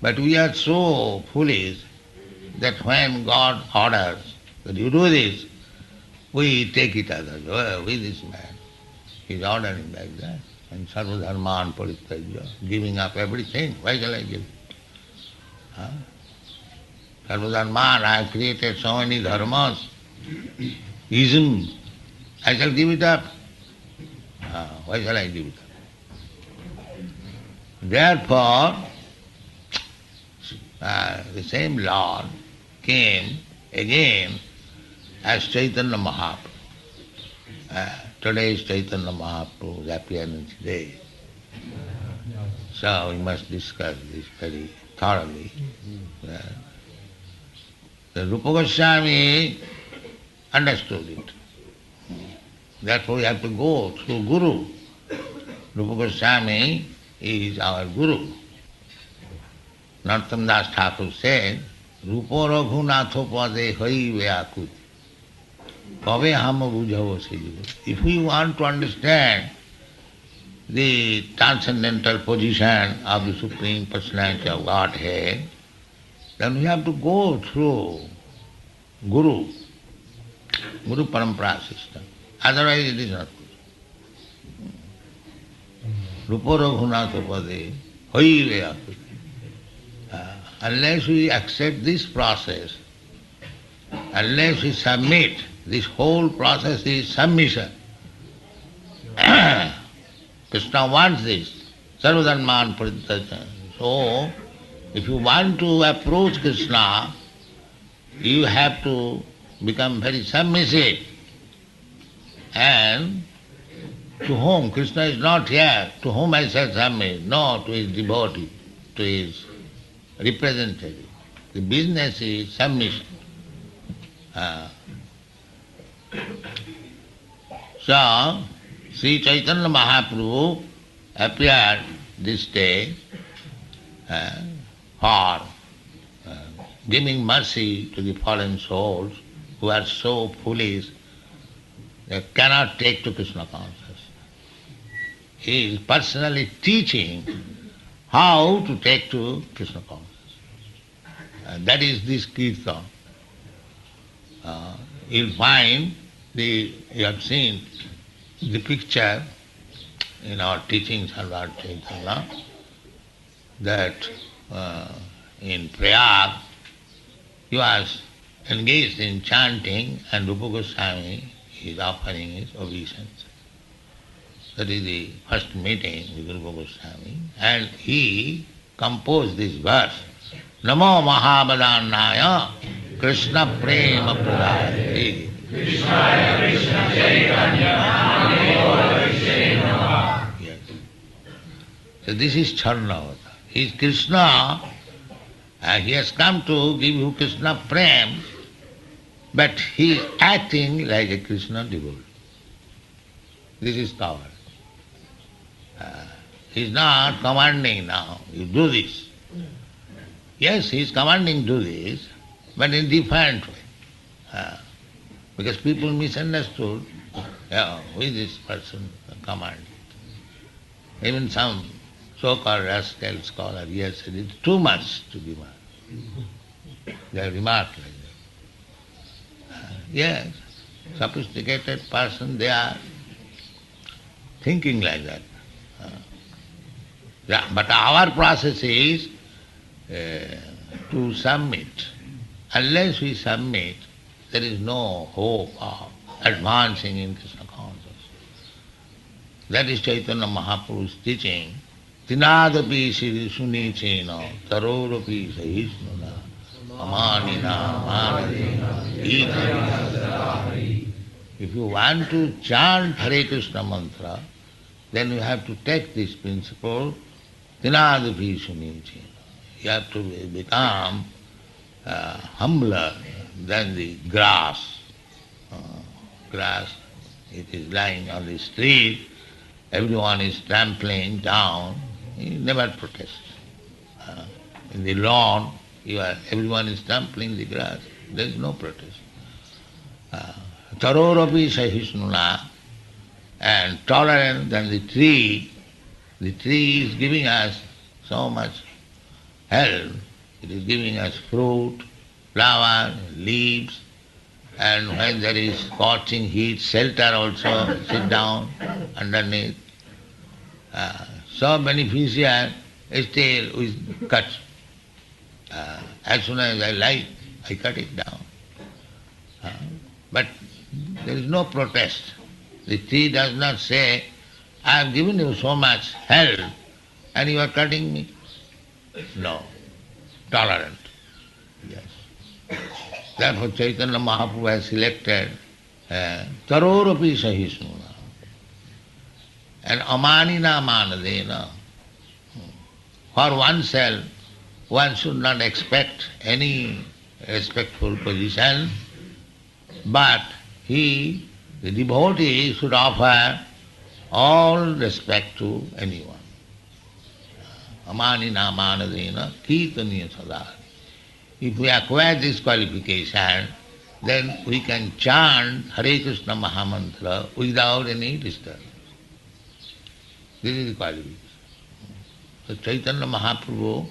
But we are so foolish that when God orders that you do this, we take it as who is this man? He is ordering like that. And sarvadharman parityajya, giving up everything. Why shall I give? Sarvadharman, I have created so many dharmas, ism, I shall give it up. Why shall I give it up? Therefore, the same Lord came again as Chaitanya Mahaprabhu. Today is Chaitanya Mahaprabhu's appearance day. So we must discuss this very thoroughly. The Rupa Goswami understood it. Therefore we have to go through Guru. Rupa Goswami is our Guru. Narottam Das Thakur said, Rupa Raghunatho pade hai veyakuti. Kabe ham bujhavo se jiva. If we want to understand the transcendental position of the Supreme Personality of Godhead, then we have to go through Guru, Guru Parampara system. Otherwise it is not good. Rupa Raghunatha pade hai veyakuti. Unless we accept this process, unless we submit, this whole process is submission. Krishna wants this. Sarvadharman parityajya. So, if you want to approach Krishna, you have to become very submissive. And to whom? Krishna is not here. To whom I shall submit? No, to his devotee, to his representative. The business is submission. So, Sri Chaitanya Mahaprabhu appeared this day for giving mercy to the fallen souls who are so foolish they cannot take to Krishna consciousness. He is personally teaching how to take to Krishna consciousness. That is this Kirtan. You'll find you have seen the picture in our teachings on Lord Chaitanya that in Prayag he was engaged in chanting and Rupa Goswami he is offering his obeisance. That is the first meeting with Rupa Goswami. And he composed this verse, Namo Mahabadannaya Krishna Prema Pradayate. Yes. So this is Charnavata. He is Krishna. He has come to give you Krishna Prem, but he is acting like a Krishna devotee. This is power. He is not commanding now, you do this. Yes, he is commanding do this, but in different way. Because people misunderstood, who is this person commanding? Even some so-called rascal scholar, he has said it's too much to be one. They have remarked like that. Yes, sophisticated person, they are thinking like that. But our process is to submit. Unless we submit, there is no hope of advancing in Krishna consciousness. That is Chaitanya Mahaprabhu's teaching. Tinadapi Sri Sunichena Tarorapi Sahisnuna Amanina Manadena Ita. If you want to chant Hare Krishna mantra, then you have to take this principle, Tinadapi Sunichena. You have to become humbler than the grass. Grass, it is lying on the street, everyone is trampling down, you never protest. In the lawn, everyone is trampling the grass, there is no protest. Tarorapi sahisnuna, and tolerant than the tree is giving us so much help. It is giving us fruit, flower, leaves, and when there is scorching heat, shelter also, sit down underneath. So beneficial, still we cut. As soon as I like, I cut it down. But there is no protest. The tree does not say, I have given you so much help and you are cutting me. No. Tolerant. Yes. Therefore Chaitanya Mahaprabhu has selected Tarorapi Sahisnuna and Amanina Manadena. For oneself, one should not expect any respectful position, but the devotee should offer all respect to anyone. Amanina Manadena Kirtaniya Sada. If we acquire this qualification, then we can chant Hare Krishna Mahamantra without any disturbance. This is the qualification. So Chaitanya Mahaprabhu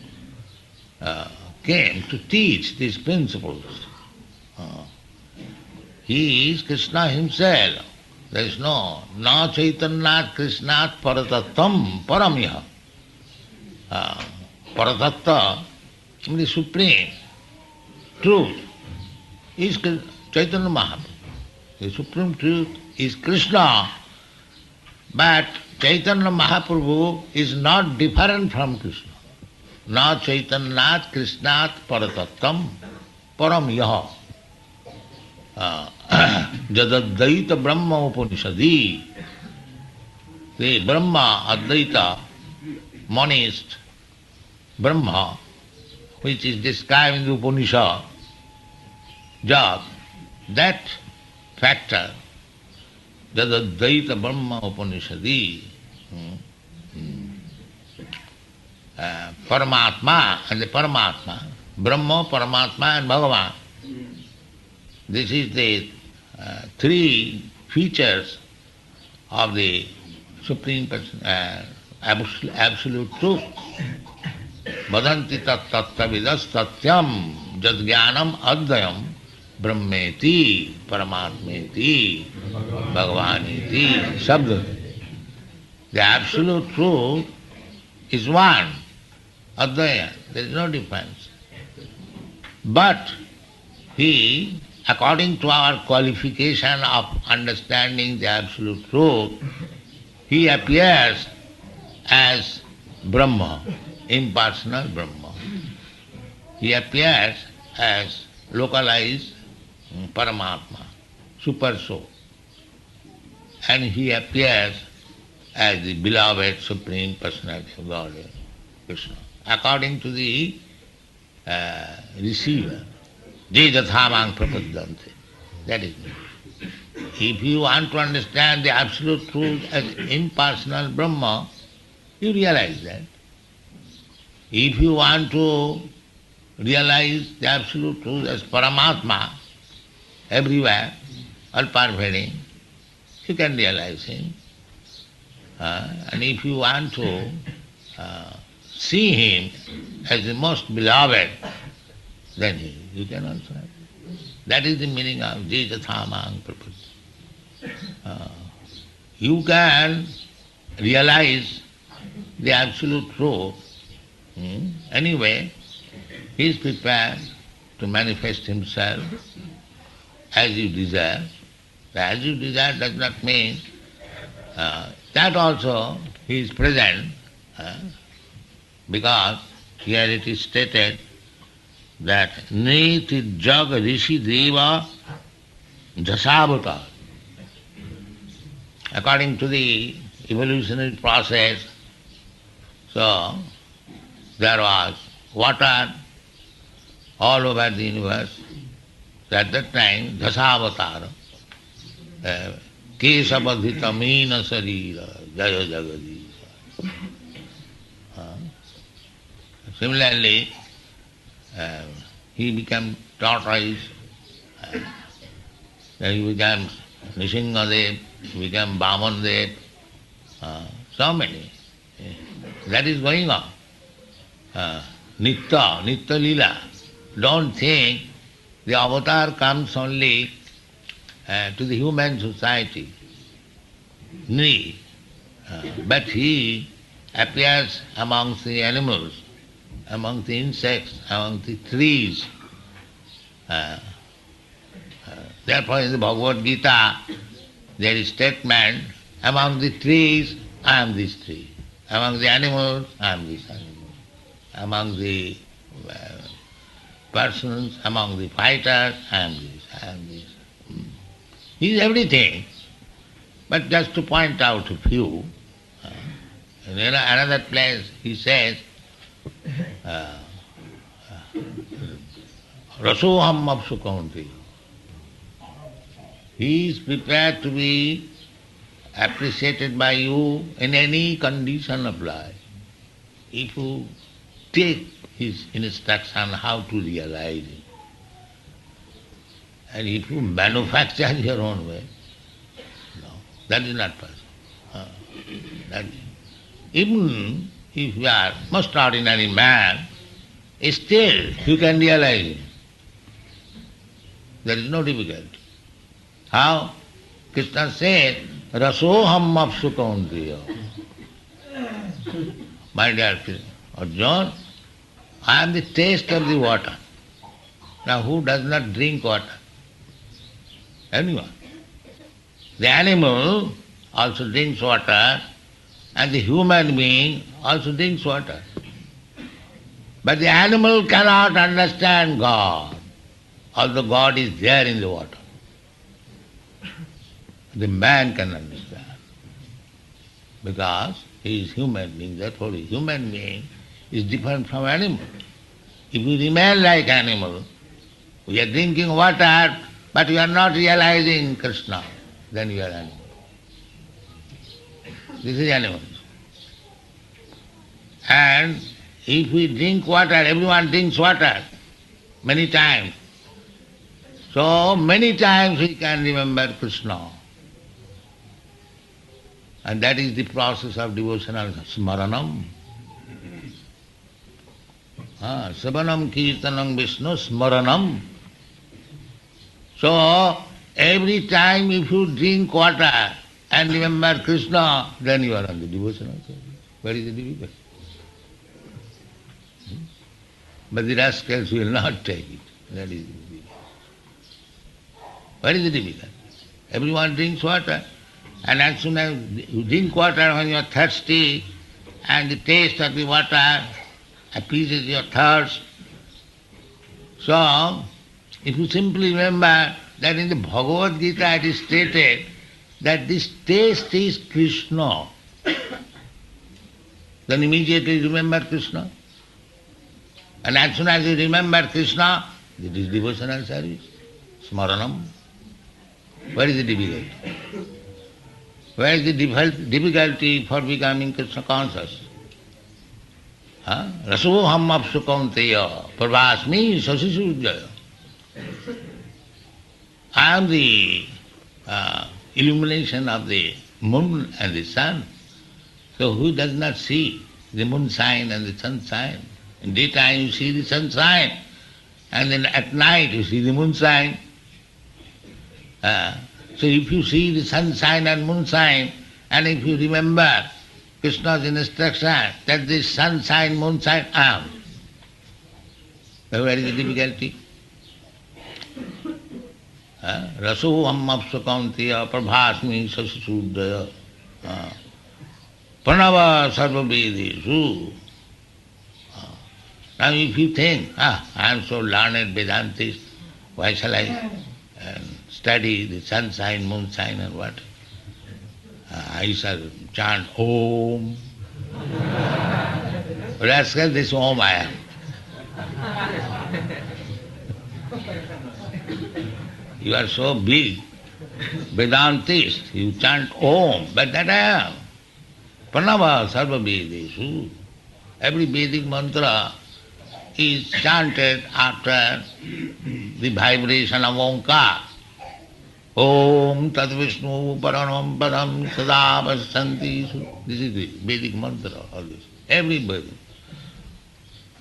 came to teach these principles. He is Krishna himself. There is no Chaitanyat Krishnat Paratattam Paramiha. Paratatta, the supreme truth, is Chaitanya Mahaprabhu. The supreme truth is Krishna, but Chaitanya Mahaprabhu is not different from Krishna. Na Chaitanyat Krishnat Paratattam Paramyaha. Jadadvaita Brahma Upanishadi. The Brahma, Advaita, monist, Brahma, which is described in the Upanishad, Jad, that factor, Jadadvaita Brahma Upanishadi, Paramatma and the Paramatma, Brahma, Paramatma and Bhagavan. This is the three features of the Supreme Person, absolute truth. Vadanti tat tattavidas tatyam jadgyanam advayam brahmeti paramatmeti bhagavaniti sabda. The absolute truth is one, advaya, there is no difference. But he according to our qualification of understanding the absolute truth, he appears as Brahma, impersonal Brahma. He appears as localized Paramatma, super soul. And he appears as the beloved Supreme Personality of Godhead, Krishna, according to the receiver. Jaya prapadyante. That is it. If you want to understand the absolute truth as impersonal Brahma, you realize that. If you want to realize the absolute truth as Paramatma, everywhere, all pervading, you can realize him. And if you want to see him as the most beloved, then you can also have. That is the meaning of Jaya prapadyante. You can realize the absolute truth. Anyway, he is prepared to manifest himself as you desire. As you desire does not mean that also he is present, because here it is stated that Niti Jag Rishi Deva Jasavata. According to the evolutionary process, so there was water all over the universe. So at that time, Dasavatar, Kesabadhita Meena Sarira, Jaya Jagadisha. Similarly, he became tortoise, then he became Nrisimha, he became Vaman, so many. That is going on. Nitya Lila. Don't think the avatar comes only to the human society. But he appears amongst the animals, among the insects, among the trees. Therefore in the Bhagavad Gita there is statement, among the trees I am this tree, among the animals I am this animal, among the persons, among the fighters I am this, I am this. He is everything. But just to point out a few, in another place he says, Rasoham apsukaunti. He is prepared to be appreciated by you in any condition of life. If you take his instruction how to realize it, and if you manufacture your own way, no, that is not possible. Even if you are most ordinary man, still you can realize it. There is no difficulty. How? Krishna said, Rasoham apsukauntiya. My dear Arjuna, I am the taste of the water. Now who does not drink water? Anyone. The animal also drinks water, and the human being also drinks water. But the animal cannot understand God, although God is there in the water. The man can understand, because he is human being, therefore a human being is different from animal. If you remain like animal, we are drinking water, but you are not realizing Krishna, then you are animal. This is animal. And if we drink water, everyone drinks water many times. So many times we can remember Krishna. And that is the process of devotional smaranam. Savanam kirtanam Vishnu smaranam. So every time if you drink water and remember Krishna, then you are on the devotional service. Where is the difficulty? But the rascals will not take it. That is the difficulty. What is the difficult? Everyone drinks water. And as soon as you drink water when you are thirsty, and the taste of the water appeases your thirst. So, if you simply remember that in the Bhagavad Gita it is stated that this taste is Krishna, then immediately remember Krishna. And as soon as you remember Krishna, it is devotional service, smaranam. Where is the difficulty? Where is the difficulty for becoming Krishna conscious? Rasoham apsu kaunteya pravasmi sasisu jaya. I am the illumination of the moon and the sun. So who does not see the moonshine and the sunshine? In daytime you see the sunshine, and then at night you see the moonshine. So if you see the sunshine and moonshine, and if you remember Krishna's instruction that this sunshine, moonshine I am, then where is the difficulty? Rasoham apsu kaunteya prabhasmi sasisudaya pranava sarva vedeshu. Now if you think, I am so learned Vedantist, why shall I study the sunshine, moonshine and what? I shall chant Om. Rascal, this Om I am. You are so big, Vedantist, you chant Om, but that I am. Pranava sarva vedeshu. Every Vedic mantra is chanted after the vibration of Omkar. Om Tat Vishnu Paranam Padam Sada Pasyanti. This is the Vedic mantra, all this. Everybody.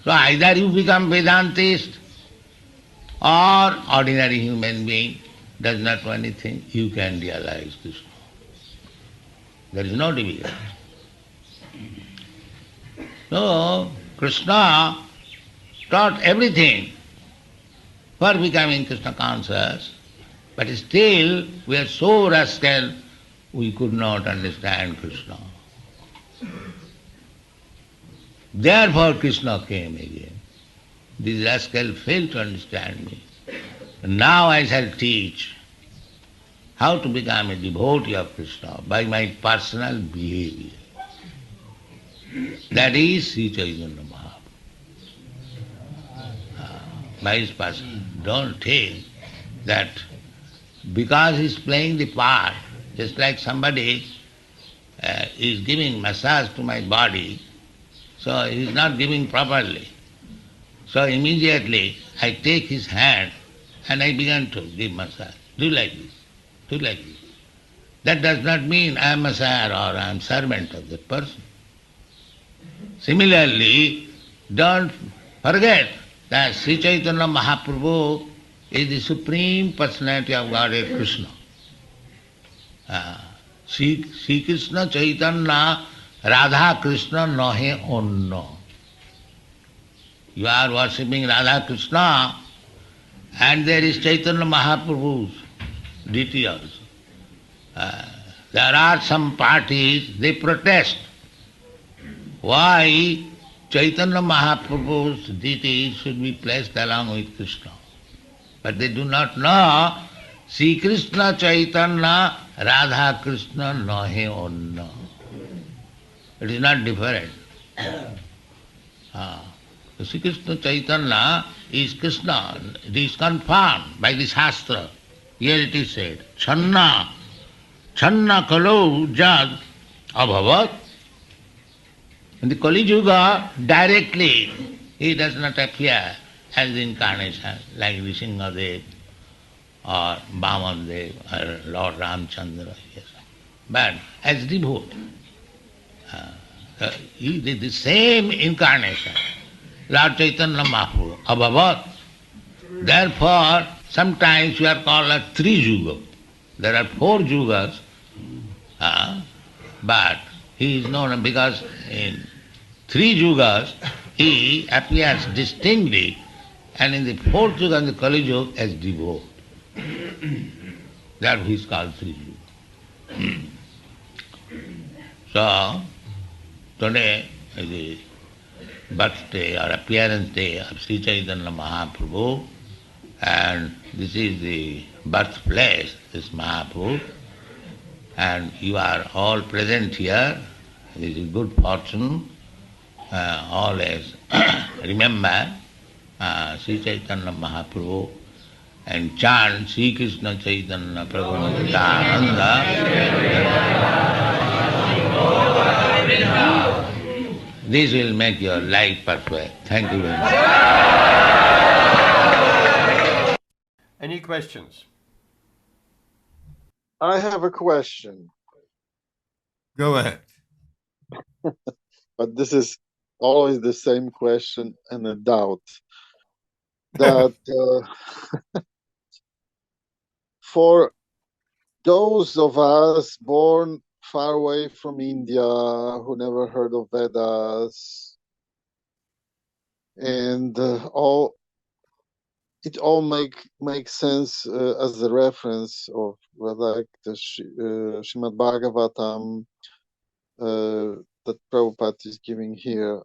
So either you become Vedantist or ordinary human being does not know anything, you can realize Krishna. There is no difficulty. So Krishna taught everything for becoming Krishna conscious, but still we are so rascal we could not understand Krishna. Therefore Krishna came again. This rascal failed to understand me. Now I shall teach how to become a devotee of Krishna by my personal behavior. That is Sri Chaitanya Mahaprabhu. By his person. Don't think that because he is playing the part, just like somebody is giving massage to my body, so he is not giving properly. So immediately I take his hand and I begin to give massage. Do like this, do like this. That does not mean I am massager or I am servant of that person. Similarly, don't forget that Sri Chaitanya Mahaprabhu is the Supreme Personality of Godhead Krishna. Sri Krishna Chaitanya Radha Krishna nahe onno. You are worshipping Radha Krishna and there is Chaitanya Mahaprabhu's deity also. There are some parties, they protest. Why Chaitanya Mahaprabhu's deity should be placed along with Krishna? But they do not know Sri Krishna Chaitanya Radha Krishna nahe onno. It is not different. Sri Krishna Chaitanya is Krishna. It is confirmed by the Shastra. Here it is said, Channa kalau jad abhavat. In the Kali Yuga, directly he does not appear as the incarnation, like Nrisimha or Vaman or Lord Ramchandra. Yes. But as devotee, he did the same incarnation, Lord Chaitanya Mahaprabhu, abhavat. Therefore, sometimes we are called as three yuga. There are 4 yugas, but he is known because in 3 yugas he appears distinctly, and in the 4th yuga, in the Kali Yuga, as devotee. That is called Sri Rupa. So, today is the birthday or appearance day of Sri Chaitanya Mahaprabhu, and this is the birthplace, this Mahaprabhu, and you are all present here. This is good fortune. Always remember Sri Chaitanya Mahaprabhu and chant Sri Krishna Chaitanya Prabhu Nityananda. This will make your life perfect. Thank you very much. Any questions? I have a question, Go ahead. but this is always the same question and a doubt. That for those of us born far away from India, who never heard of Vedas, and it all makes sense as a reference of like the Śrīmad-Bhāgavatam that Prabhupada is giving here,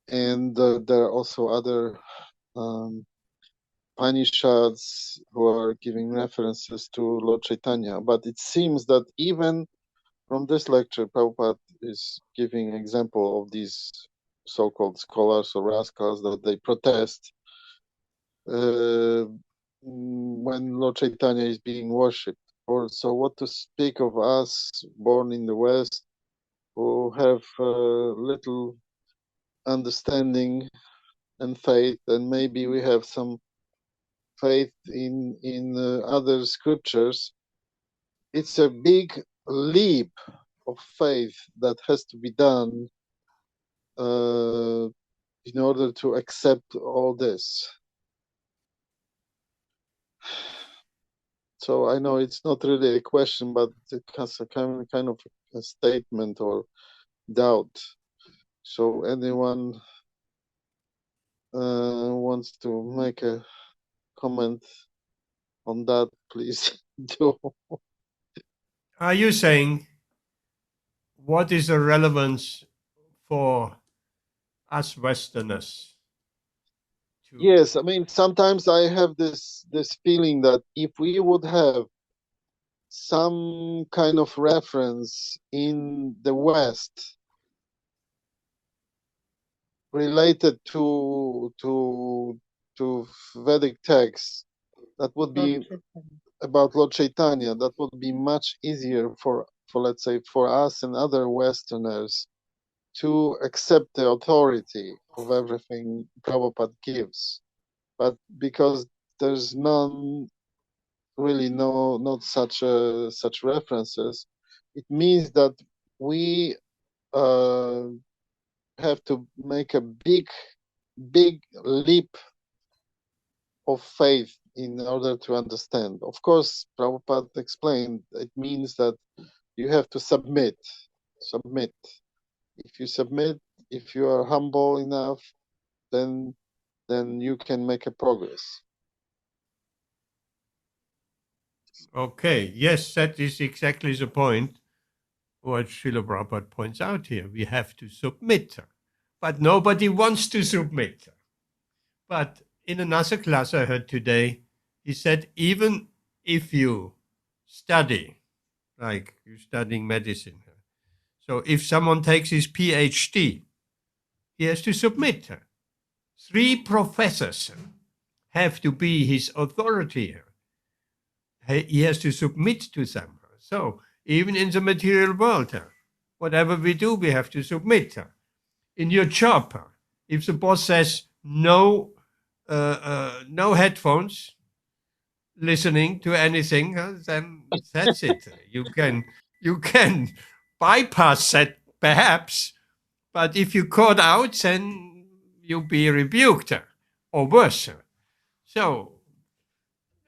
and there are also other Upanishads who are giving references to Lord Chaitanya. But it seems that even from this lecture, Prabhupada is giving an example of these so-called scholars or rascals that they protest when Lord Chaitanya is being worshipped. Or so what to speak of us born in the West who have little understanding and faith, and maybe we have some faith in other scriptures. It's a big leap of faith that has to be done in order to accept all this. So I know it's not really a question, but it has a kind of a statement or doubt. So anyone wants to make a comment on that, please do. Are you saying what is the relevance for us Westerners? Yes, I mean, sometimes I have this feeling that if we would have some kind of reference in the West related to Vedic texts, that would be about Lord Chaitanya, that would be much easier for let's say for us and other Westerners to accept the authority of everything Prabhupada gives. But because there's not such references, it means that we have to make a big leap of faith in order to understand. Of course, Prabhupada explained it means that you have to submit. If you submit, if you are humble enough, then you can make a progress. Okay, yes, that is exactly the point what Srila Prabhupada points out here. We have to submit, but nobody wants to submit. But in another class I heard today, he said even if you study, like you're studying medicine, so if someone takes his PhD, he has to submit. 3 professors have to be his authority. He has to submit to them. So even in the material world, whatever we do, we have to submit. In your job, if the boss says no headphones, listening to anything, then that's it. You can bypass that perhaps, but if you caught out, then you'll be rebuked or worse. So,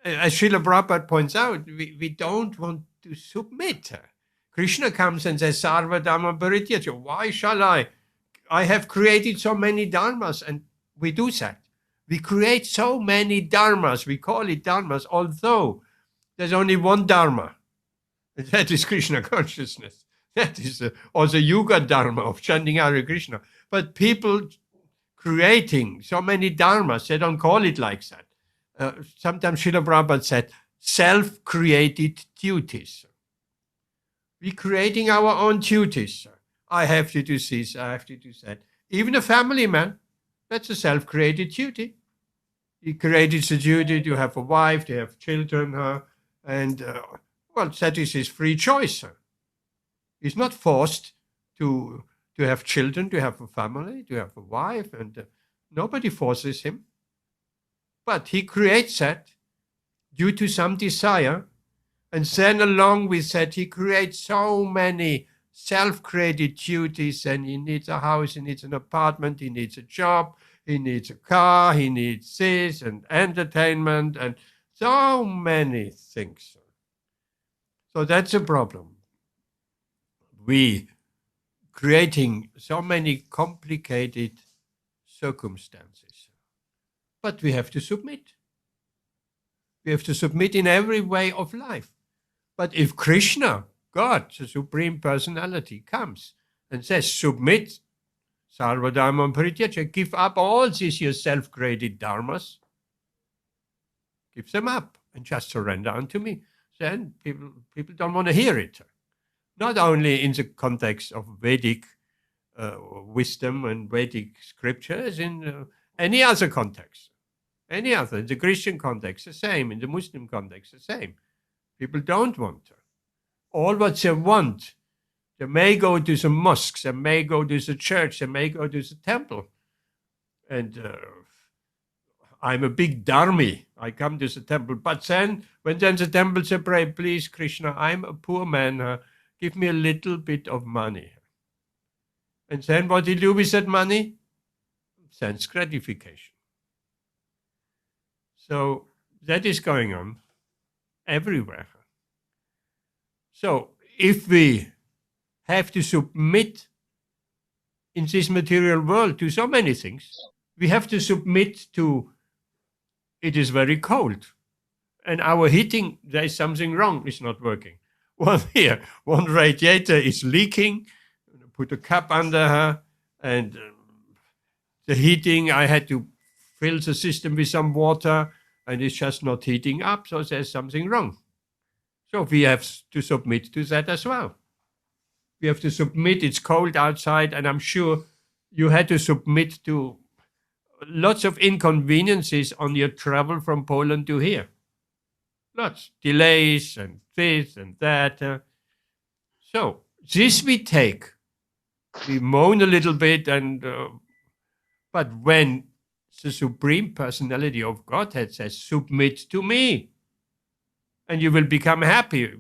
as Srila Prabhupada points out, we don't want to submit. Krishna comes and says, Sarva Dhamma Parityaja. Why shall I? I have created so many dharmas, and we do that. We create so many dharmas, we call it dharmas, although There's only one Dharma, and that is Krishna consciousness. That is also Yuga Dharma of chanting Hare Krishna. But people creating so many dharmas, they don't call it like that. Sometimes Srila Prabhupada said, self-created duties. We're creating our own duties. I have to do this, I have to do that. Even a family man, that's a self-created duty. He created the duty to have a wife, to have children, and that is his free choice. He's not forced to have children, to have a family, to have a wife, and nobody forces him. But he creates that due to some desire, and then along with that, he creates so many self-created duties, and he needs a house, he needs an apartment, he needs a job, he needs a car, he needs this, and entertainment, and so many things. So that's a problem. We creating so many complicated circumstances. But we have to submit. We have to submit in every way of life. But if Krishna, God, the Supreme Personality, comes and says, submit, sarvadharma parityaja, give up all these your self-created dharmas, give them up and just surrender unto me, then people don't want to hear it. Not only in the context of Vedic wisdom and Vedic scriptures, in any other context. Any other. In the Christian context, the same. In the Muslim context, the same. People don't want to. All what they want, they may go to the mosques, they may go to the church, they may go to the temple. And I'm a big dharmi. I come to the temple. But then, when then the temple says, pray, please, Krishna, I'm a poor man. Give me a little bit of money. And then what do you do with that money? Sense gratification. So that is going on everywhere. So if we have to submit in this material world to so many things, we have to submit to it is very cold. And our heating, there is something wrong, it's not working. One radiator is leaking, put a cap under her, and the heating, I had to fill the system with some water, and it's just not heating up, so there's something wrong. So we have to submit to that as well. We have to submit, it's cold outside, and I'm sure you had to submit to lots of inconveniences on your travel from Poland to here. Lots, delays and this and that. So this we take. We moan a little bit, but when the Supreme Personality of Godhead says, submit to me, and you will become happy,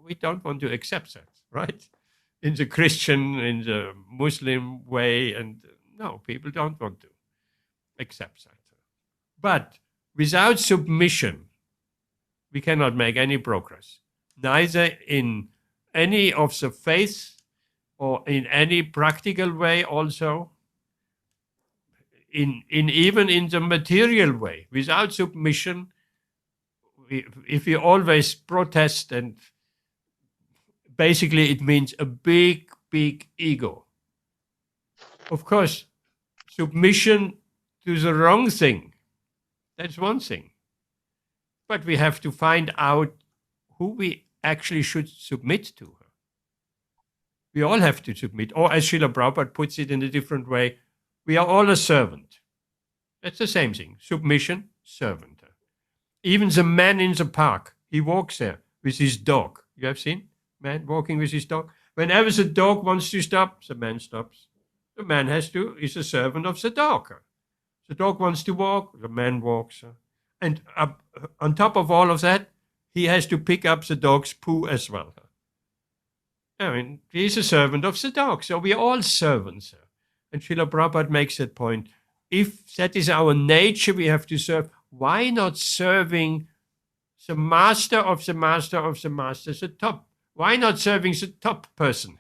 we don't want to accept that, right? In the Christian, in the Muslim way, and no, people don't want to accept that. But without submission, we cannot make any progress, neither in any of the faiths or in any practical way also, even in the material way. Without submission, if we always protest, and basically it means a big, big ego. Of course, submission to the wrong thing, that's one thing. But we have to find out who we actually should submit to. We all have to submit. Or as Srila Prabhupada puts it in a different way, we are all a servant. That's the same thing. Submission, servant. Even the man in the park, he walks there with his dog. You have seen man walking with his dog? Whenever the dog wants to stop, the man stops. The man is a servant of the dog. The dog wants to walk, the man walks. And on top of all of that, he has to pick up the dog's poo as well. I mean, he's a servant of the dog, so we are all servants. And Srila Prabhupada makes that point. If that is our nature, we have to serve. Why not serving the master of the master of the master, the top? Why not serving the top person?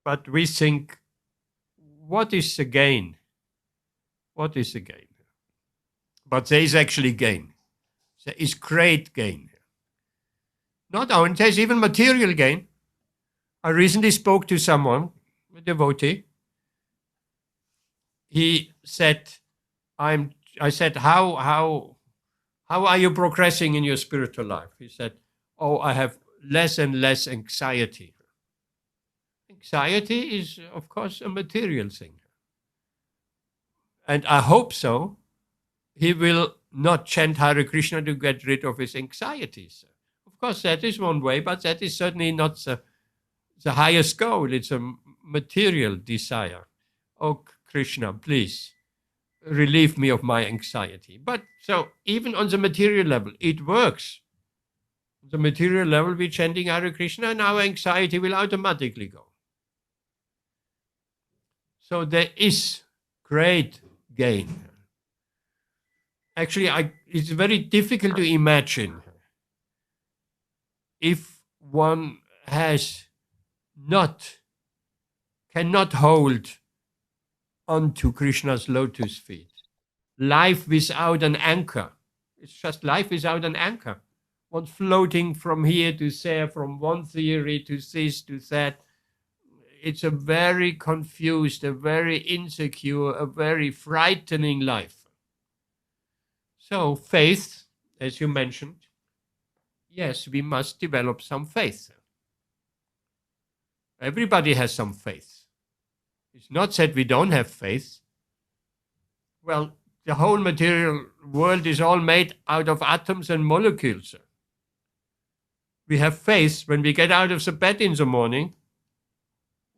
But we think, what is the gain? What is the gain? But there is actually gain. There is great gain. Not only, there's even material gain. I recently spoke to someone, a devotee. He said, I said, how are you progressing in your spiritual life? He said, oh, I have less and less anxiety. Anxiety is, of course, a material thing. And I hope so. He will not chant Hare Krishna to get rid of his anxieties. Of course, that is one way, but that is certainly not the highest goal. It's a material desire. Oh, Krishna, please relieve me of my anxiety. But so even on the material level, it works. On the material level, we're chanting Hare Krishna and our anxiety will automatically go. So there is great gain. Actually, it's very difficult to imagine if one cannot hold onto Krishna's lotus feet. Life without an anchor. It's just life without an anchor. One floating from here to there, from one theory to this to that. It's a very confused, a very insecure, a very frightening life. So faith, as you mentioned, yes, we must develop some faith. Everybody has some faith. It's not that we don't have faith. Well, the whole material world is all made out of atoms and molecules. We have faith when we get out of the bed in the morning.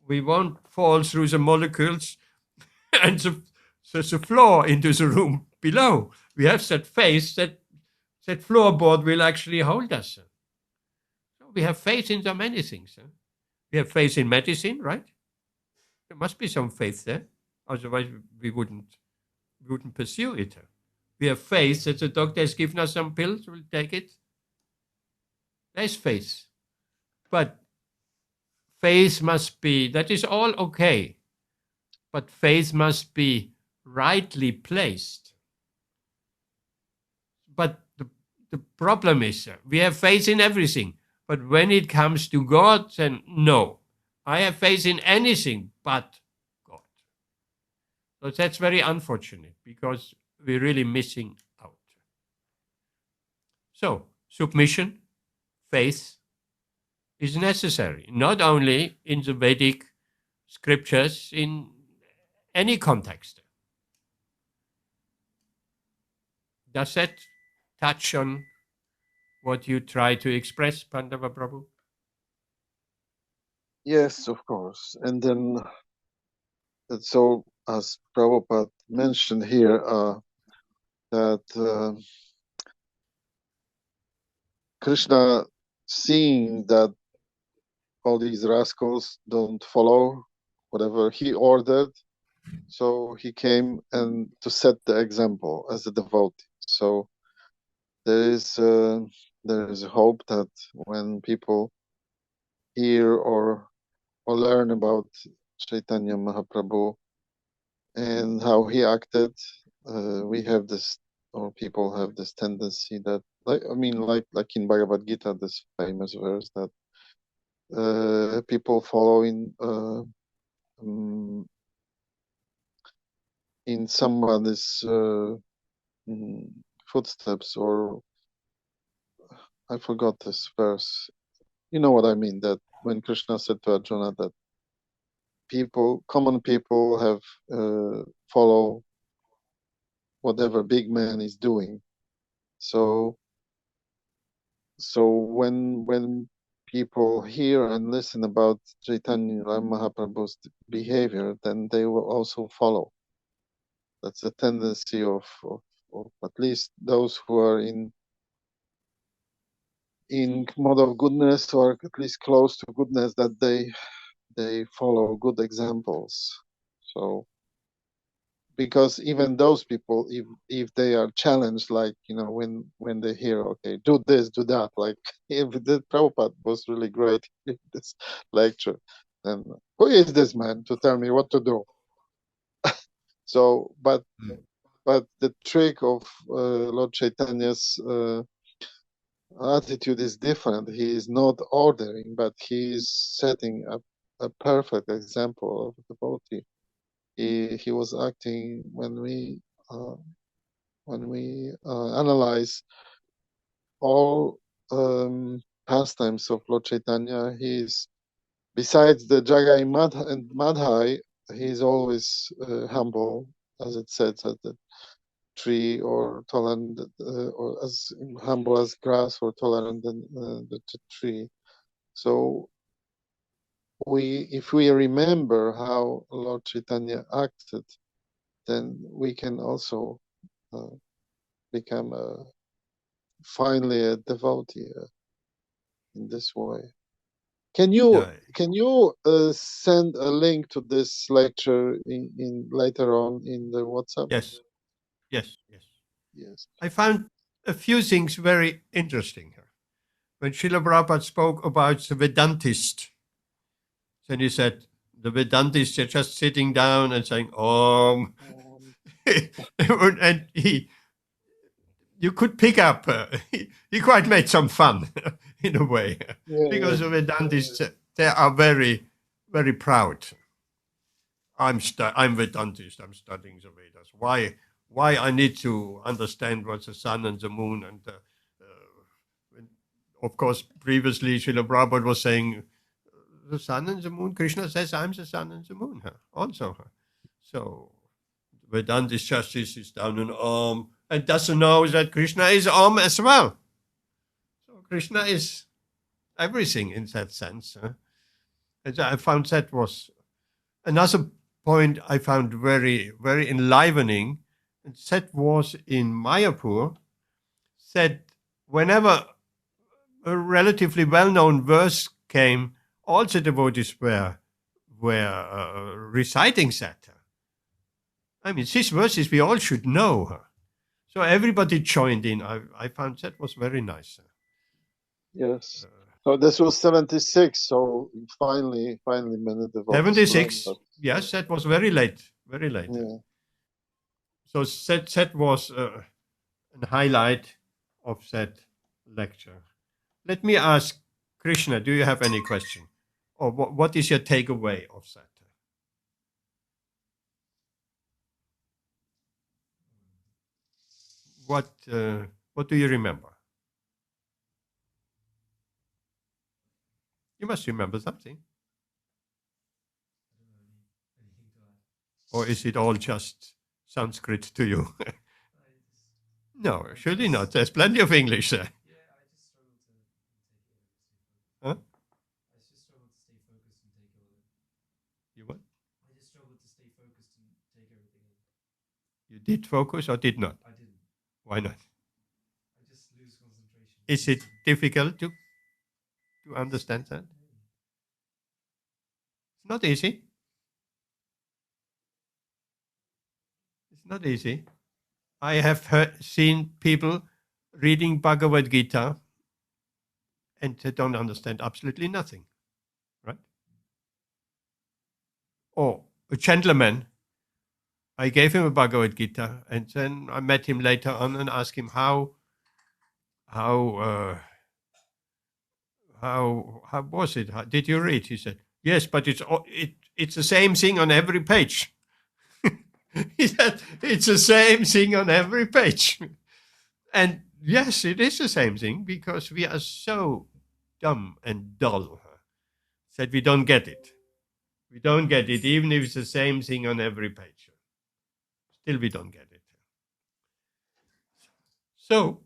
We won't fall through the molecules and the floor into the room below. We have that faith that floorboard will actually hold us. So we have faith in so many things. We have faith in medicine, right? There must be some faith there. Otherwise, we wouldn't pursue it. We have faith that the doctor has given us some pills, we'll take it. There's faith. But faith must be, that is all okay. But faith must be rightly placed. But the problem is, we have faith in everything. But when it comes to God, then no. I have faith in anything but God. So that's very unfortunate because we're really missing out. So, submission, faith is necessary, not only in the Vedic scriptures, in any context. Does that touch on what you try to express, Pandava Prabhu? Yes, of course. And then, so as Prabhupada mentioned here, that Krishna, seeing that all these rascals don't follow whatever he ordered, so he came and to set the example as a devotee. So there is a hope that when people hear or learn about Chaitanya Mahaprabhu and how he acted, we have this, or people have this tendency that, like in Bhagavad Gita, this famous verse that people follow in somebody's footsteps, or I forgot this verse. You know what I mean, that when Krishna said to Arjuna that common people have follow whatever big man is doing. So when people hear and listen about Chaitanya Mahaprabhu's behavior, then they will also follow. That's a tendency of at least those who are in mode of goodness, or at least close to goodness, that they follow good examples. So, because even those people, if they are challenged, like, when they hear, okay, do this, do that, like if the Prabhupada was really great in this lecture, then who is this man to tell me what to do? So, but the trick of Lord Chaitanya's attitude is different. He is not ordering, but he is setting up a perfect example of devotee. He was acting when we analyze all pastimes of Lord Chaitanya. He's besides the Jaya and Madhai, he's always humble, as it says at the tree, or tolerant, or as humble as grass, or tolerant than the tree. So if we remember how Lord Chaitanya acted, then we can also become finally a devotee in this way. Can you send a link to this lecture in later on in the WhatsApp? Yes. I found a few things very interesting here. When Srila Prabhupada spoke about the Vedantist, then he said, the Vedantists are just sitting down and saying, Om. And you could pick up, he quite made some fun in a way, because the Vedantists, they are very, very proud. I'm Vedantist, I'm studying the Vedas. Why I need to understand what's the sun and the moon? And of course, previously Srila Prabhupada was saying, the sun and the moon, Krishna says, I'm the sun and the moon also. So Vedantist just sits down in Om and doesn't know that Krishna is Om as well. So Krishna is everything in that sense. And I found that was another point I found very, very enlivening. And that was in Mayapur, that whenever a relatively well-known verse came, all the devotees were reciting that. I mean, these verses we all should know. So everybody joined in. I found that was very nice. Yes. So this was 76. So finally, many devotees. 76. Yes, that was very late. Very late. Yeah. So that was a highlight of that lecture. Let me ask Krishna, do you have any question? Or what is your takeaway of that? What do you remember? You must remember something. Or is it all just Sanskrit to you? No, surely not. There's plenty of English there. Huh? You what? I just struggled to stay focused and take everything in. You did focus or did not? I didn't. Why not? I just lose concentration. Is it difficult to understand that? It's not easy. It's not easy. I have seen people reading Bhagavad Gita and they don't understand absolutely nothing, right? Or a gentleman, I gave him a Bhagavad Gita and then I met him later on and asked him how was it? How, did you read? He said, yes, but it's the same thing on every page. He said, it's the same thing on every page. And yes, it is the same thing because we are so dumb and dull that we don't get it. We don't get it, even if it's the same thing on every page. Still, we don't get it. So,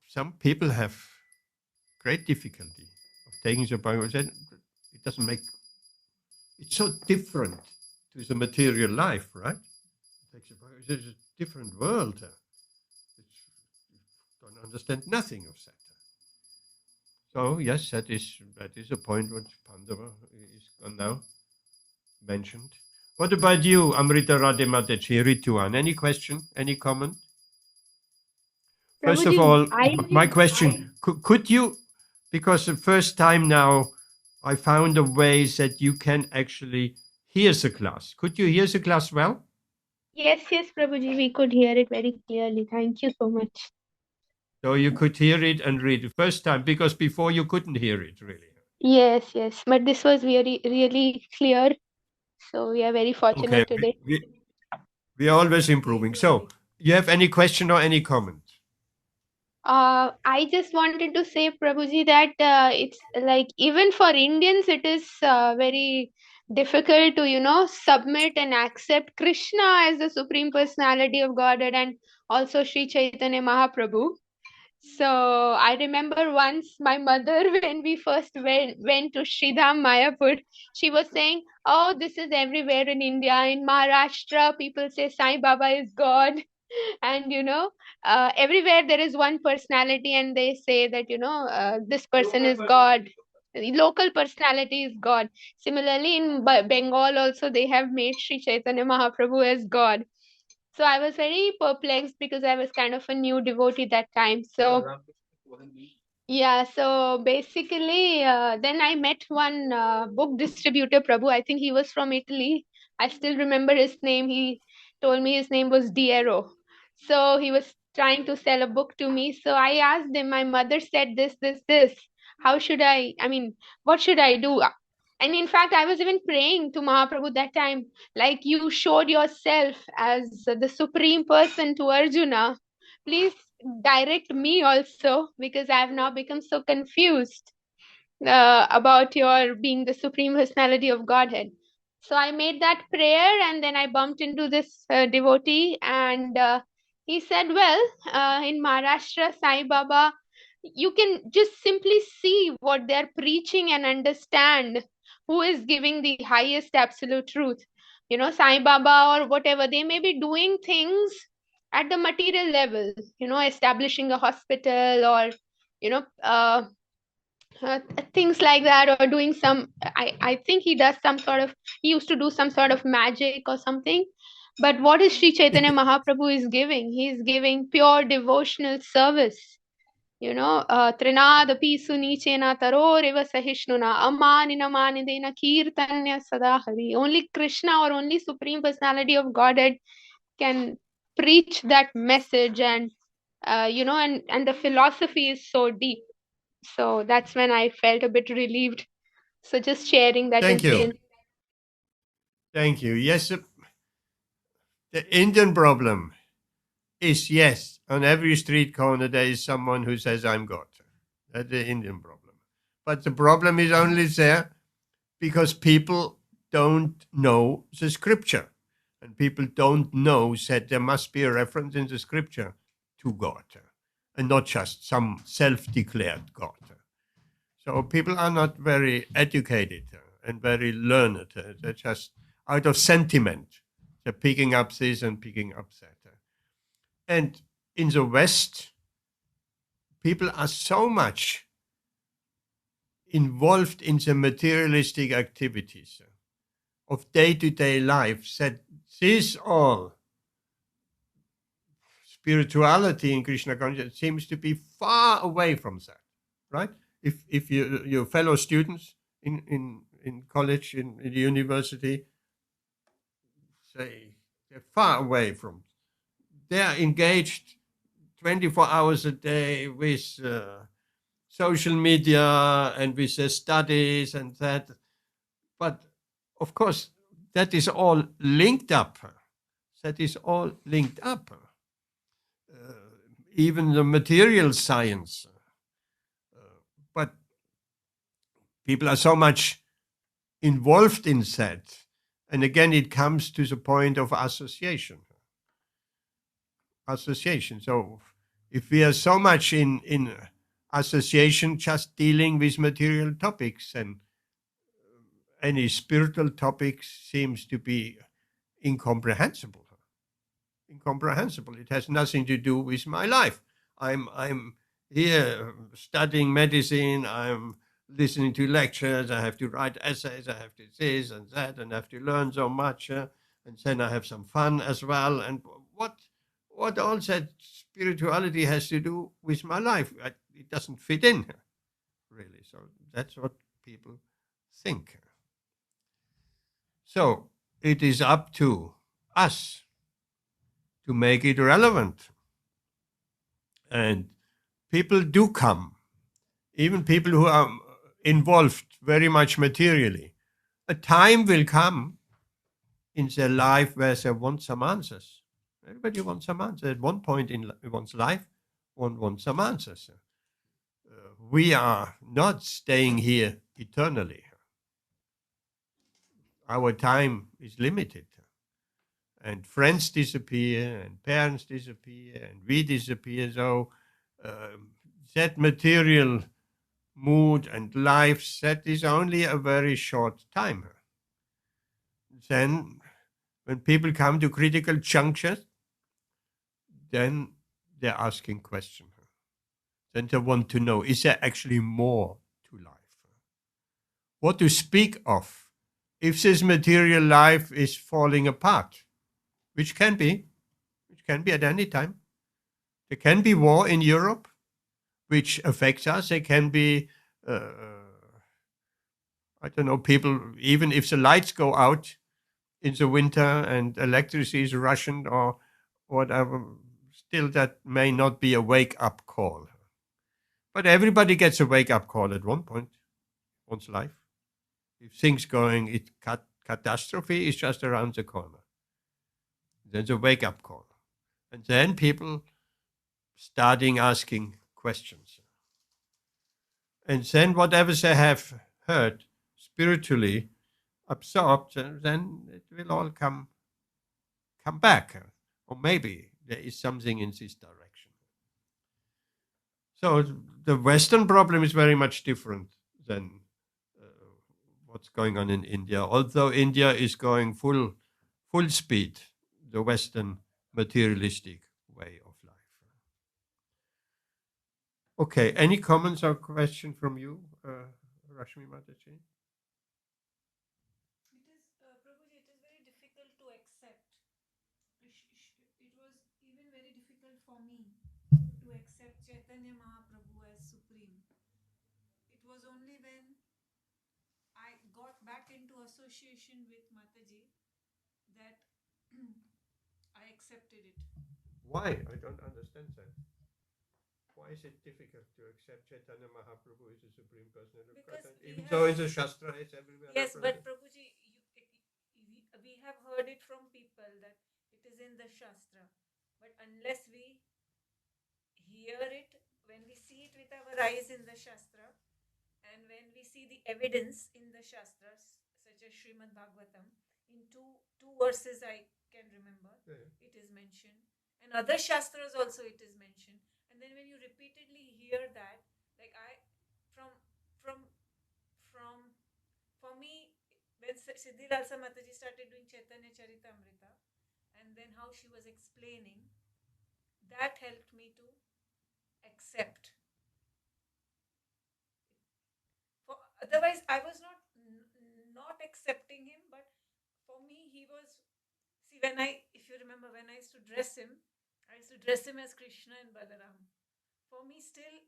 some people have great difficulty of taking the Bhagavad. It doesn't make. It's so different to the material life, right? It's a different world. You don't understand nothing of that. So yes, that is a point which Pandava is now mentioned. What about you, Amrita Radhe Mataji, Rituan? Any question? Any comment? First of all, my question, could you, because the first time now I found a way that you can actually hear the class. Could you hear the class well? Yes, Prabhuji, we could hear it very clearly. Thank you so much. So you could hear it and read it first time, because before you couldn't hear it really. Yes, yes. But this was really, really clear. So we are very Okay, fortunate today. we are always improving. So, you have any question or any comment? I just wanted to say, Prabhuji, that it's like even for Indians, it is very difficult to, submit and accept Krishna as the Supreme Personality of Godhead and also Sri Chaitanya Mahaprabhu. So I remember once my mother, when we first went to Sridham Mayapur, she was saying, "Oh, this is everywhere in India. In Maharashtra, people say Sai Baba is God." And everywhere there is one personality and they say that this person is God, the local personality is God. Similarly in Bengal also they have made Sri Chaitanya Mahaprabhu as God. So I was very perplexed because I was kind of a new devotee that time. So yeah, so basically, then I met one book distributor, Prabhu. I think he was from Italy. I still remember his name. He told me his name was Diero. So he was trying to sell a book to me. So I asked him, my mother said this, this, this. How should I mean, what should I do? And in fact, I was even praying to Mahaprabhu that time, like you showed yourself as the supreme person to Arjuna. Please direct me also, because I have now become so confused about your being the supreme personality of Godhead. So I made that prayer and then I bumped into this devotee and he said, well, in Maharashtra, Sai Baba, you can just simply see what they're preaching and understand who is giving the highest absolute truth. Sai Baba or whatever, they may be doing things at the material level, establishing a hospital or, you know, uh, things like that, or doing some, I think he does some sort of, he used to do some sort of magic or something. But what is Sri Chaitanya Mahaprabhu is giving? He's giving pure devotional service. Trinadapi sunichena taroreva sahishnuna amanina manidena kirtanya sadahari. Only Krishna or only Supreme Personality of Godhead can preach that message, and and the philosophy is so deep. So that's when I felt a bit relieved. So just sharing that Thank you. incident. Thank you. Yes, the Indian problem is, yes, on every street corner there is someone who says, I'm God. That's the Indian problem. But the problem is only there because people don't know the scripture. And people don't know that there must be a reference in the scripture to God, and not just some self-declared God. So people are not very educated and very learned. They're just out of sentiment. They're picking up this and picking up that. And in the West, people are so much involved in the materialistic activities of day-to-day life that this all spirituality in Krishna consciousness seems to be far away from that, right? If your fellow students in college, in the university, say they're far away from, they're engaged 24 hours a day with social media and with their studies and that. But of course, that is all linked up. That is all linked up. Even the material science. But people are so much involved in that. And again, it comes to the point of association. Association. So if we are so much in association just dealing with material topics, and any spiritual topic seems to be incomprehensible. Incomprehensible. It has nothing to do with my life. I'm here studying medicine. I'm listening to lectures. I have to write essays. I have to this and that, and I have to learn so much. And then I have some fun as well. And what all that spirituality has to do with my life? It doesn't fit in, really. So that's what people think. So it is up to us to make it relevant. And people do come, even people who are involved very much materially. A time will come in their life where they want some answers. Everybody wants some answers. At one point in one's life, one wants some answers. We are not staying here eternally. Our time is limited. And friends disappear, and parents disappear, and we disappear. So that material mood and life, that is only a very short time. Then, when people come to critical junctures, then they're asking questions. Then they want to know, is there actually more to life? What to speak of if this material life is falling apart? Which can be at any time. There can be war in Europe, which affects us. There can be, I don't know, people, even if the lights go out in the winter and electricity is rationed or whatever, still that may not be a wake-up call. But everybody gets a wake-up call at one point in one's life. If things going, catastrophe is just around the corner. There's a wake-up call. And then people starting asking questions. And then whatever they have heard spiritually absorbed, then it will all come back. Or maybe there is something in this direction. So the Western problem is very much different than what's going on in India. Although India is going full speed, the Western materialistic way of life. Okay, any comments or question from you, Rashmi Mataji? Prabhuji, it is very difficult to accept. It was even very difficult for me to accept Chaitanya Mahaprabhu as supreme. It was only when I got back into association with Mataji that I accepted it. Why? I don't understand that. Why is it difficult to accept Chaitanya Mahaprabhu as the Supreme Personality of Because Godhead? Even though in the Shastra it's everywhere. Yes, but Prabhuji, we have heard it from people that it is in the Shastra. But unless we hear it, when we see it with our eyes in the Shastra, and when we see the evidence in the Shastras, such as Śrīmad-Bhāgavatam, in two verses I can remember, it is mentioned. And other Shastras also it is mentioned. And then when you repeatedly hear that, like for me, when Siddhi Lalsa Mataji started doing Chaitanya Charitamrita, and then how she was explaining, that helped me to accept. Otherwise, I was not accepting him, but for me, he was. See, if you remember, when I used to dress him as Krishna and Balaram. For me, still,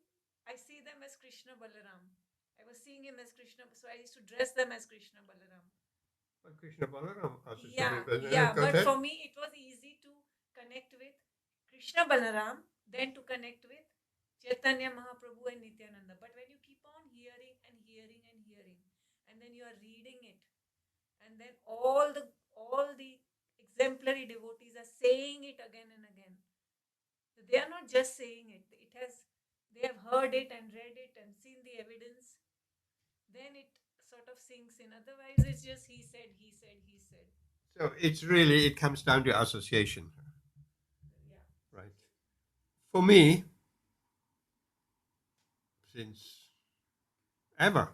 I see them as Krishna Balaram. I was seeing him as Krishna, so I used to dress them as Krishna Balaram. But Krishna Balaram. But for me, it was easy to connect with Krishna Balaram, then to connect with Chaitanya Mahaprabhu and Nityananda. But when you keep on hearing, and then you are reading it, and then all the exemplary devotees are saying it again and again. They are not just saying it. They have heard it and read it and seen the evidence. Then it sort of sinks in. Otherwise, it's just he said. So it comes down to association. Yeah. Right. For me, since ever,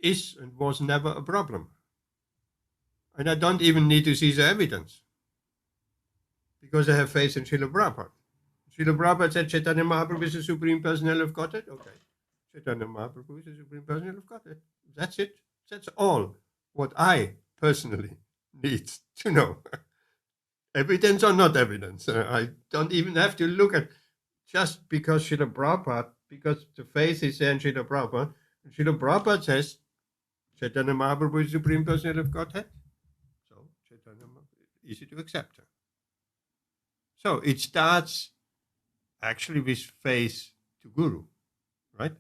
is and was never a problem. And I don't even need to see the evidence, because I have faith in Srila Prabhupada. Srila Prabhupada said Chaitanya Mahaprabhu is the Supreme Personality of Godhead. Okay. Chaitanya Mahaprabhu is the Supreme Personality of Godhead. That's it. That's all what I personally need to know. Evidence or not evidence. I don't even have to look at, just because Srila Prabhupada, because the faith is there in Srila Prabhupada. Srila Prabhupada says Chaitanya Mahaprabhu is the Supreme Personality of Godhead. So Chaitanya Mahaprabhu, easy to accept. So it starts actually with faith to Guru, right?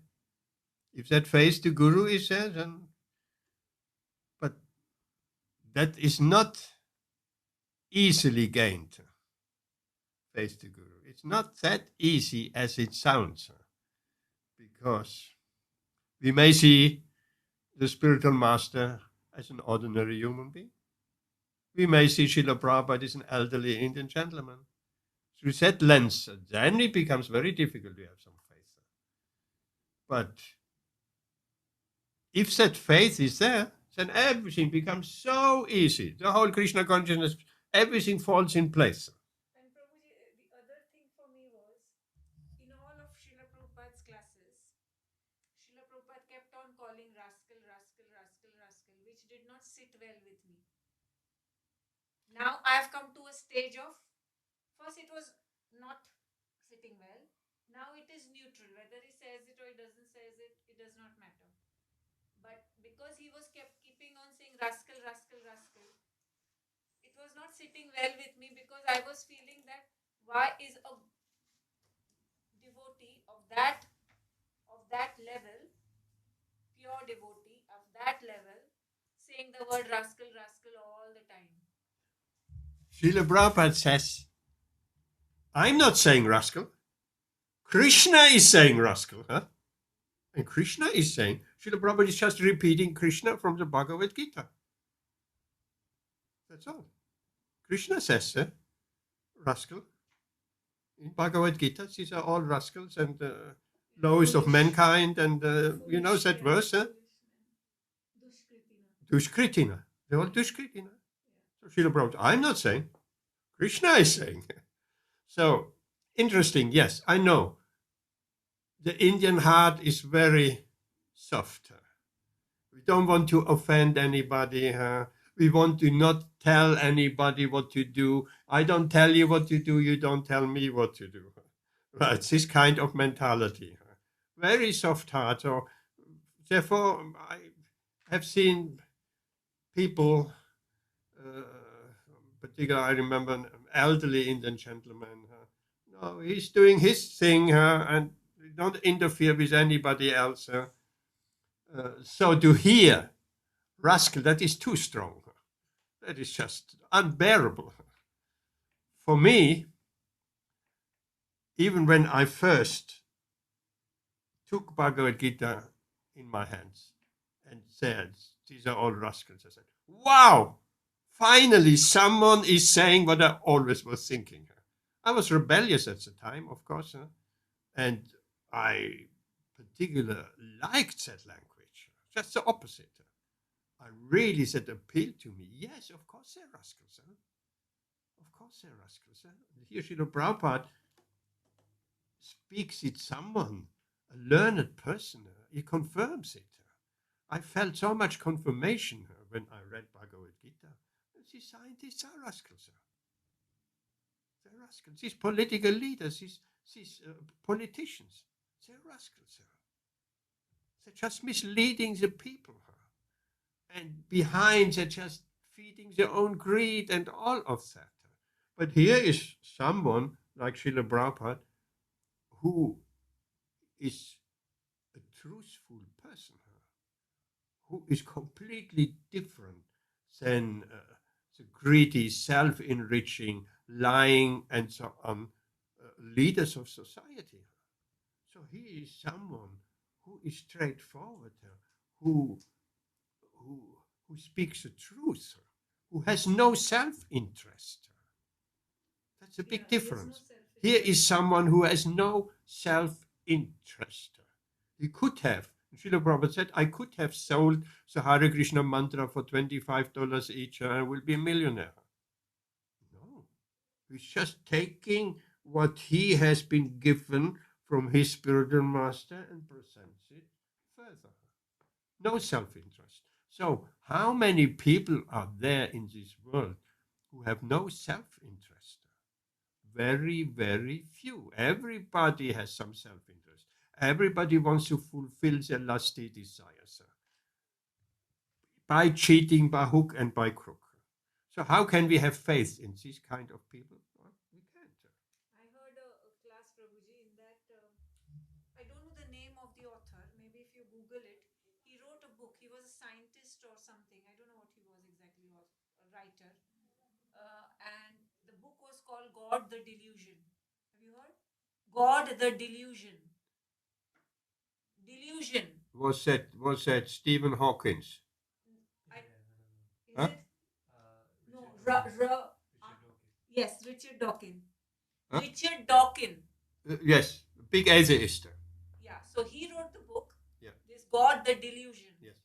If that faith to Guru is there, then, but that is not easily gained, faith to Guru. It's not that easy as it sounds, because we may see the spiritual master as an ordinary human being. We may see Srila Prabhupada as an elderly Indian gentleman. Through that lens, then it becomes very difficult to have some faith. But if that faith is there, then everything becomes so easy. The whole Krishna consciousness, everything falls in place. And Prabhuji, the other thing for me was, in all of Srila Prabhupada's classes, Srila Prabhupada kept on calling rascal, rascal, rascal, rascal, which did not sit well with me. Now I have come to a stage of, first it was not sitting well, now it is neutral. Whether he says it or he doesn't say it, it does not matter. But because he was keeping on saying rascal, rascal, rascal, it was not sitting well with me, because I was feeling that why is a devotee of that level, pure devotee of that level, saying the word rascal, rascal all the time. Srila Prabhupada says, I'm not saying rascal. Krishna is saying rascal. Huh? And Krishna is saying, Srila Prabhupada is just repeating Krishna from the Bhagavad Gita. That's all. Krishna says, rascal. In Bhagavad Gita, these are all rascals and lowest of mankind. And you know that verse, huh? Dushkritina. They're all Dushkritina. So Srila Prabhupada, I'm not saying. Krishna is saying. So, interesting. Yes, I know. The Indian heart is very soft. We don't want to offend anybody. We want to not tell anybody what to do. I don't tell you what to do. You don't tell me what to do. Right, this kind of mentality. Very soft heart. So, therefore, I have seen people, particularly I remember an elderly Indian gentleman. No, he's doing his thing, and don't interfere with anybody else. So to hear rascal, that is too strong. That is just unbearable. For me, even when I first took Bhagavad Gita in my hands and said, these are all rascals, I said, wow, finally someone is saying what I always was thinking. I was rebellious at the time, of course, and I particularly liked that language. Just the opposite. I really said appealed to me. Yes, of course they're rascals. Of course they're rascals. Here Srila Prabhupada speaks it someone, a learned person. He confirms it. I felt so much confirmation when I read Bhagavad Gita. These scientists are rascals. They're rascals. These political leaders, these politicians, they're rascals. They're just misleading the people. And behind, they're just feeding their own greed and all of that. But here is someone like Srila Prabhupada who is a truthful person, who is completely different than the greedy, self-enriching, lying, and so on, leaders of society. So he is someone who is straightforward, who speaks the truth, who has no self-interest. That's a big difference. Here is someone who has no self-interest. He could have, Srila Prabhupada said, I could have sold the Hare Krishna mantra for $25 each and I will be a millionaire. No, he's just taking what he has been given from his spiritual master and presents it further. No self-interest. So how many people are there in this world who have no self-interest? Very, very few. Everybody has some self-interest. Everybody wants to fulfill their lusty desires by cheating, by hook and by crook. So how can we have faith in these kind of people? Well, we can't. I heard a class, Prabhuji, writer, and the book was called God the Delusion. Have you heard? God the Delusion. Delusion. Was that Stephen Hawkins? Is Huh? it? No, yes, Richard Dawkins. Huh? Richard Dawkins. Yes, big atheist. Yeah, so he wrote the book. Yeah. This God the Delusion. Yes.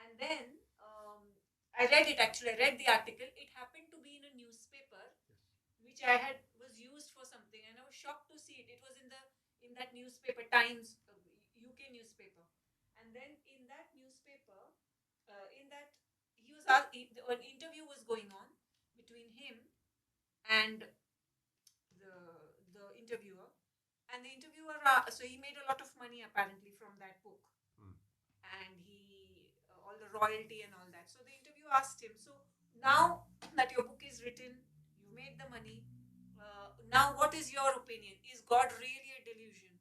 And then I read it actually. I read the article. It happened to be in a newspaper, which was used for something, and I was shocked to see it. It was in that newspaper, Times, UK newspaper. And then in that newspaper, he was asked, an interview was going on between him and the interviewer. And the interviewer, so he made a lot of money apparently from that book. And all the royalty and all that. So the interviewer asked him, so now that your book is written, you made the money, now what is your opinion? Is God really a delusion?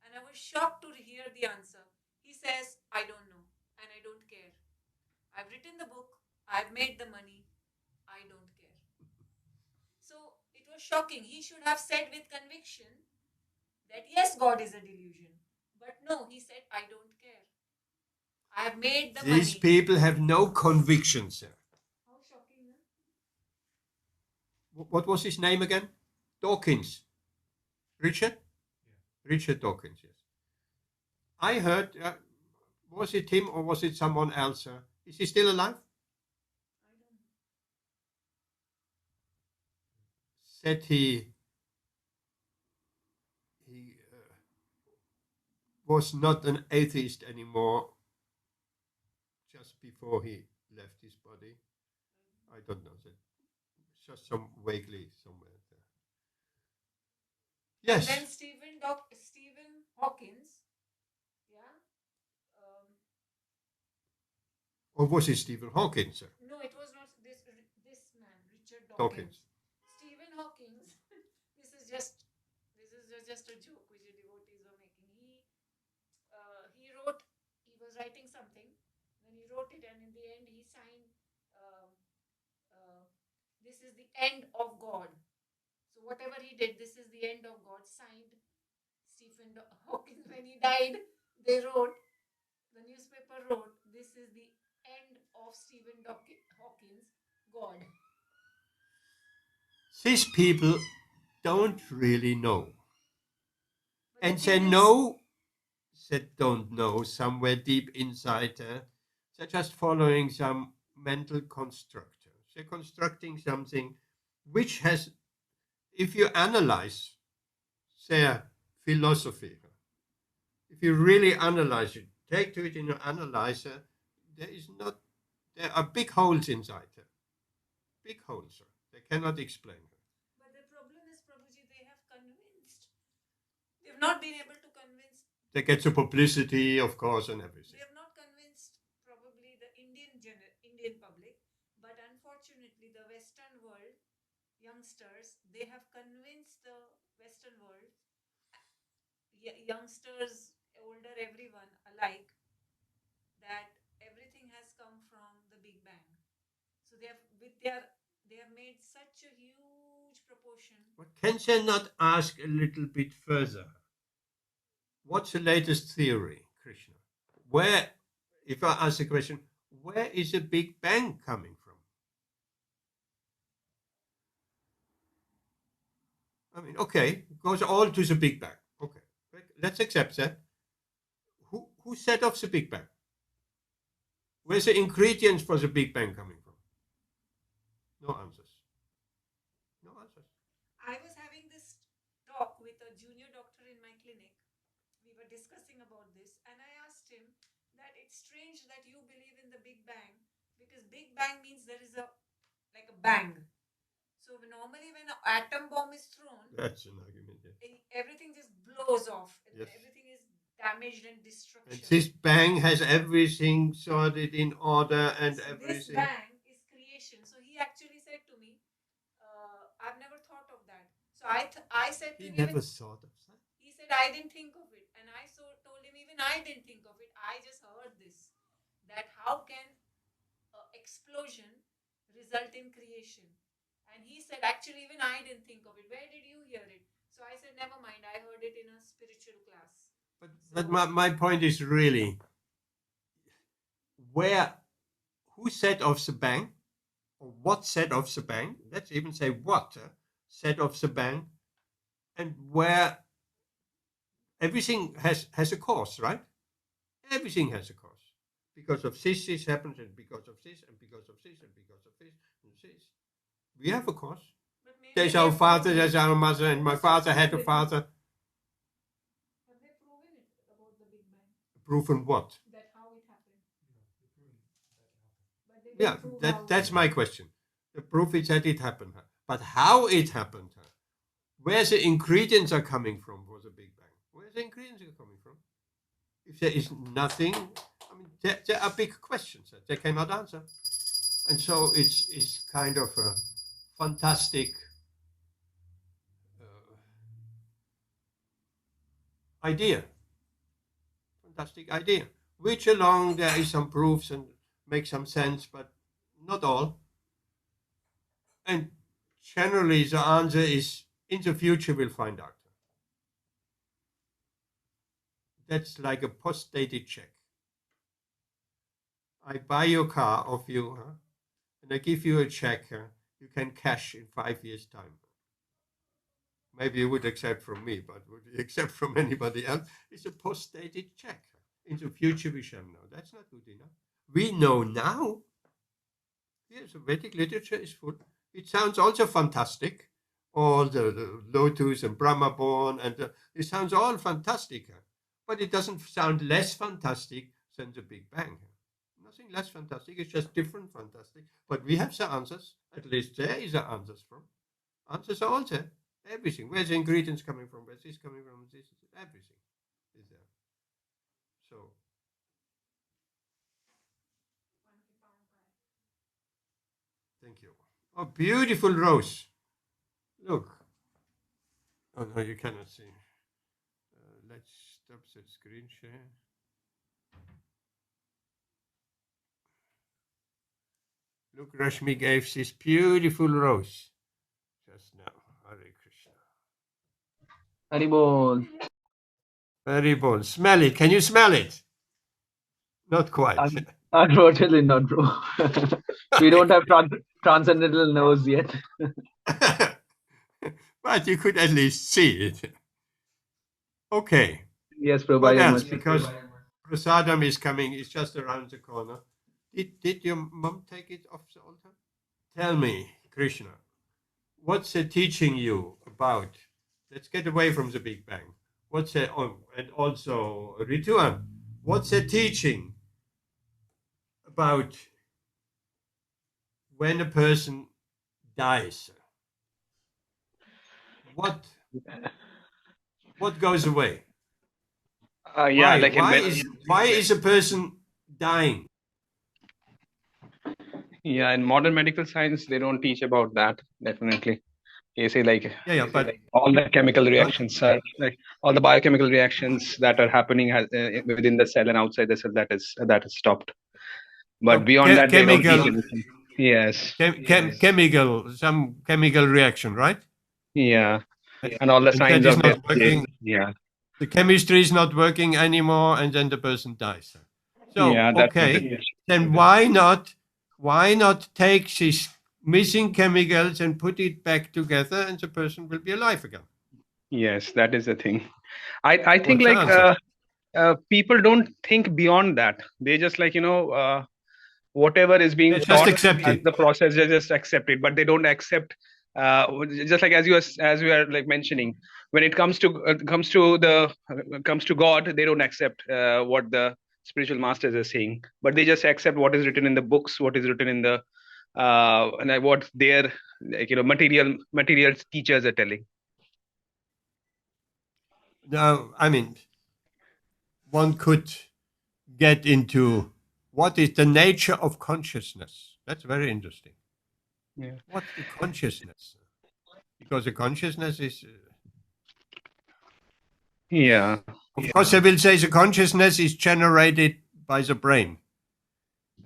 And I was shocked to hear the answer. He says, I don't know and I don't care. I've written the book, I've made the money, I don't care. So it was shocking. He should have said with conviction that yes, God is a delusion. But no, he said, I don't care. I have made the money. These people have no conviction, sir. How shocking, no? What was his name again? Dawkins. Richard? Yeah. Richard Dawkins, yes. I heard, was it him or was it someone else? Is he still alive? I don't know. Said he was not an atheist anymore just before he left his body. I don't know. Just some vaguely somewhere there. Yes. And then Stephen Hawkins, yeah. Or was it Stephen Hawking, sir? No, it was not this man, Richard Dawkins. Stephen Hawkins. This is just a joke which the devotees were making. He was writing something. Then he wrote it, and in the end he signed, this is the end of God. So whatever he did, this is the end of God, signed Stephen Hawkins. When he died, the newspaper wrote, this is the end of Stephen Hawkins, God. These people don't really know. But And the they thing is- know, they don't know somewhere deep inside. They're just following some mental construct. They're constructing something which has, if you analyze their philosophy, if you really analyze it, take to it in your analyzer, there are big holes inside there. Big holes. They cannot explain. But the problem is, Prabhuji, they have convinced. They've not been able to convince. They get the publicity, of course, and everything. They have not convinced probably the Indian public, but unfortunately the Western world youngsters, they have convinced the Western world, youngsters, older, everyone alike, that everything has come from the Big Bang. So they have made such a huge proportion. But can they not ask a little bit further? What's the latest theory, Krishna? Where, if I ask the question, where is the Big Bang coming from? I mean, okay, it goes all to the Big Bang. Okay, let's accept that. Who set off the Big Bang? Where's the ingredients for the Big Bang coming from? No answers. No answers. I was having this talk with a junior doctor in my clinic. We were discussing about this, and I asked him that it's strange that you believe in the Big Bang, because Big Bang means there is a bang. So normally when an atom bomb is thrown, That's an argument. Yeah. Everything just blows off. Yes. Everything is damaged and destruction. And this bang has everything sorted in order and So everything. This bang is creation. So he actually said to me, I've never thought of that. So I said to He him, never thought of that. he said, I didn't think of it. And I told him, even I didn't think of it. I just heard this. That how can an explosion result in creation. And he said, actually, even I didn't think of it. Where did you hear it? So I said, never mind, I heard it in a spiritual class. But my point is really, who set off the bang, or what set off the bang? Let's even say what set off the bang, and where everything has a cause, right? Everything has a cause. Because of this happens, and because of this, and because of this, and because of this, and this. We have a cause. There's our father, there's our mother, and my father had a father. Have they proven it about the Big Bang? Proven what? That how it happened. But they Yeah, didn't prove that's how my question. The proof is that it happened. But how it happened, where the ingredients are coming from for the Big Bang, where the ingredients are coming from. If there is nothing, I mean, there are big questions that they cannot answer. And so it's kind of a fantastic idea. Fantastic idea. Which along there is some proofs and make some sense, but not all. And generally the answer is in the future we'll find out. That's like a post-dated check. I buy your car off you, and I give you a check you can cash in 5 years' time. Maybe you would accept from me, but would you accept from anybody else? It's a post-dated check. In the future we shall know. That's not good enough. We know now. Yes, Vedic literature is full. It sounds also fantastic. All the lotus and Brahma born, and it sounds all fantastic. But it doesn't sound less fantastic than the Big Bang. Nothing less fantastic, it's just different fantastic. But we have the answers. At least there is the answers from. Answers are all there. Everything. Where's the ingredients coming from? Where's this coming from? This, everything is there. So. Thank you. Oh, beautiful rose. Look. Oh, no, you cannot see. Let's stop the screen share. Look, Rashmi gave this beautiful rose just now. Hare Krishna. Haribol. Haribol. Smell it. Can you smell it? Not quite. Unfortunately not, bro. We don't have transcendental nose yet. But you could at least see it. Okay. Yes, Prabhupada. What else? Because Prasadam is coming, it's just around the corner. Did your mom take it off the altar? Tell me, Krishna, what's it teaching you about? Let's get away from the Big Bang. What's it, and also Rituan, what's it teaching about when a person dies? What goes away? Why is a person dying? Yeah, in modern medical science, they don't teach about that, definitely. You say but all the chemical reactions are all the biochemical reactions that are happening within the cell and outside the cell, that is stopped. But beyond that, chemical, they don't teach anything. Yes. Some chemical reaction, right? Yeah. And all the signs of death. Yeah. The chemistry is not working anymore, and then the person dies. So, yeah, okay, then why not take these missing chemicals and put it back together, and the person will be alive again? Yes, that is the thing. I think people don't think beyond that. They just whatever is being taught as the process, they just accept it, but they don't accept. Just like as you are mentioning, when it comes to God, they don't accept what the spiritual masters are saying, but they just accept what is written in the books, what is written in the and what their material teachers are telling. Now, I mean, one could get into what is the nature of consciousness. That's very interesting. Yeah. What's the consciousness? Because the consciousness is... Yeah. Of course, I will say the consciousness is generated by the brain.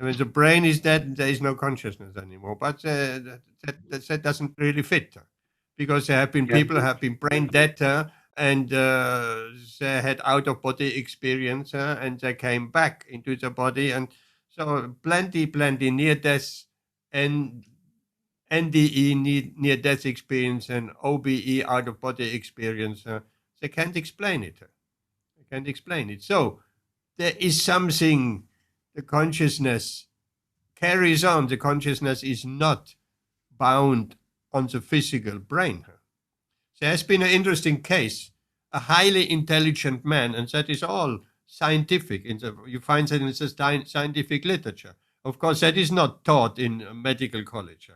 When the brain is dead, there is no consciousness anymore. But that doesn't really fit, because there have been people who have been brain dead and they had out-of-body experience and they came back into the body. And so plenty near-death and NDE, near-death experience, and OBE, out-of-body experience. They can't explain it. They can't explain it. So there is something, the consciousness carries on. The consciousness is not bound on the physical brain. There has been an interesting case, a highly intelligent man, and that is all scientific. You find that in the scientific literature. Of course, that is not taught in a medical college.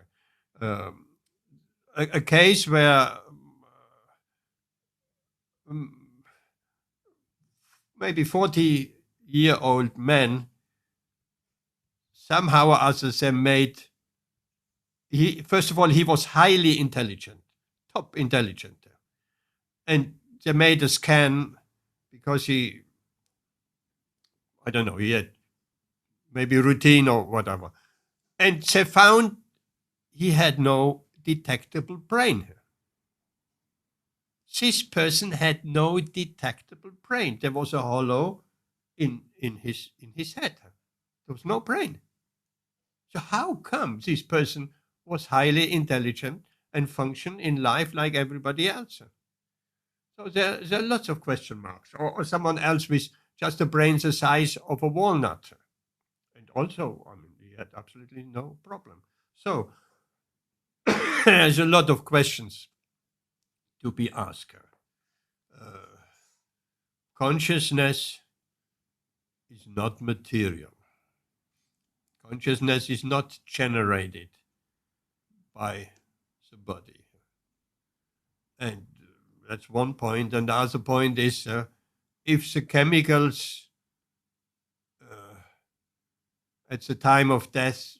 A case where maybe 40-year-old man, somehow or other, they made, first of all, he was highly intelligent, top intelligent. And they made a scan because he had maybe routine or whatever. And they found he had no detectable brain. This person had no detectable brain. There was a hollow in his head. There was no brain. So how come this person was highly intelligent and functioned in life like everybody else? So there are lots of question marks. Or someone else with just a brain the size of a walnut. And also, he had absolutely no problem. So there's a lot of questions to be asked. Consciousness is not material. Consciousness is not generated by the body. And that's one point. And the other point is, if the chemicals at the time of death,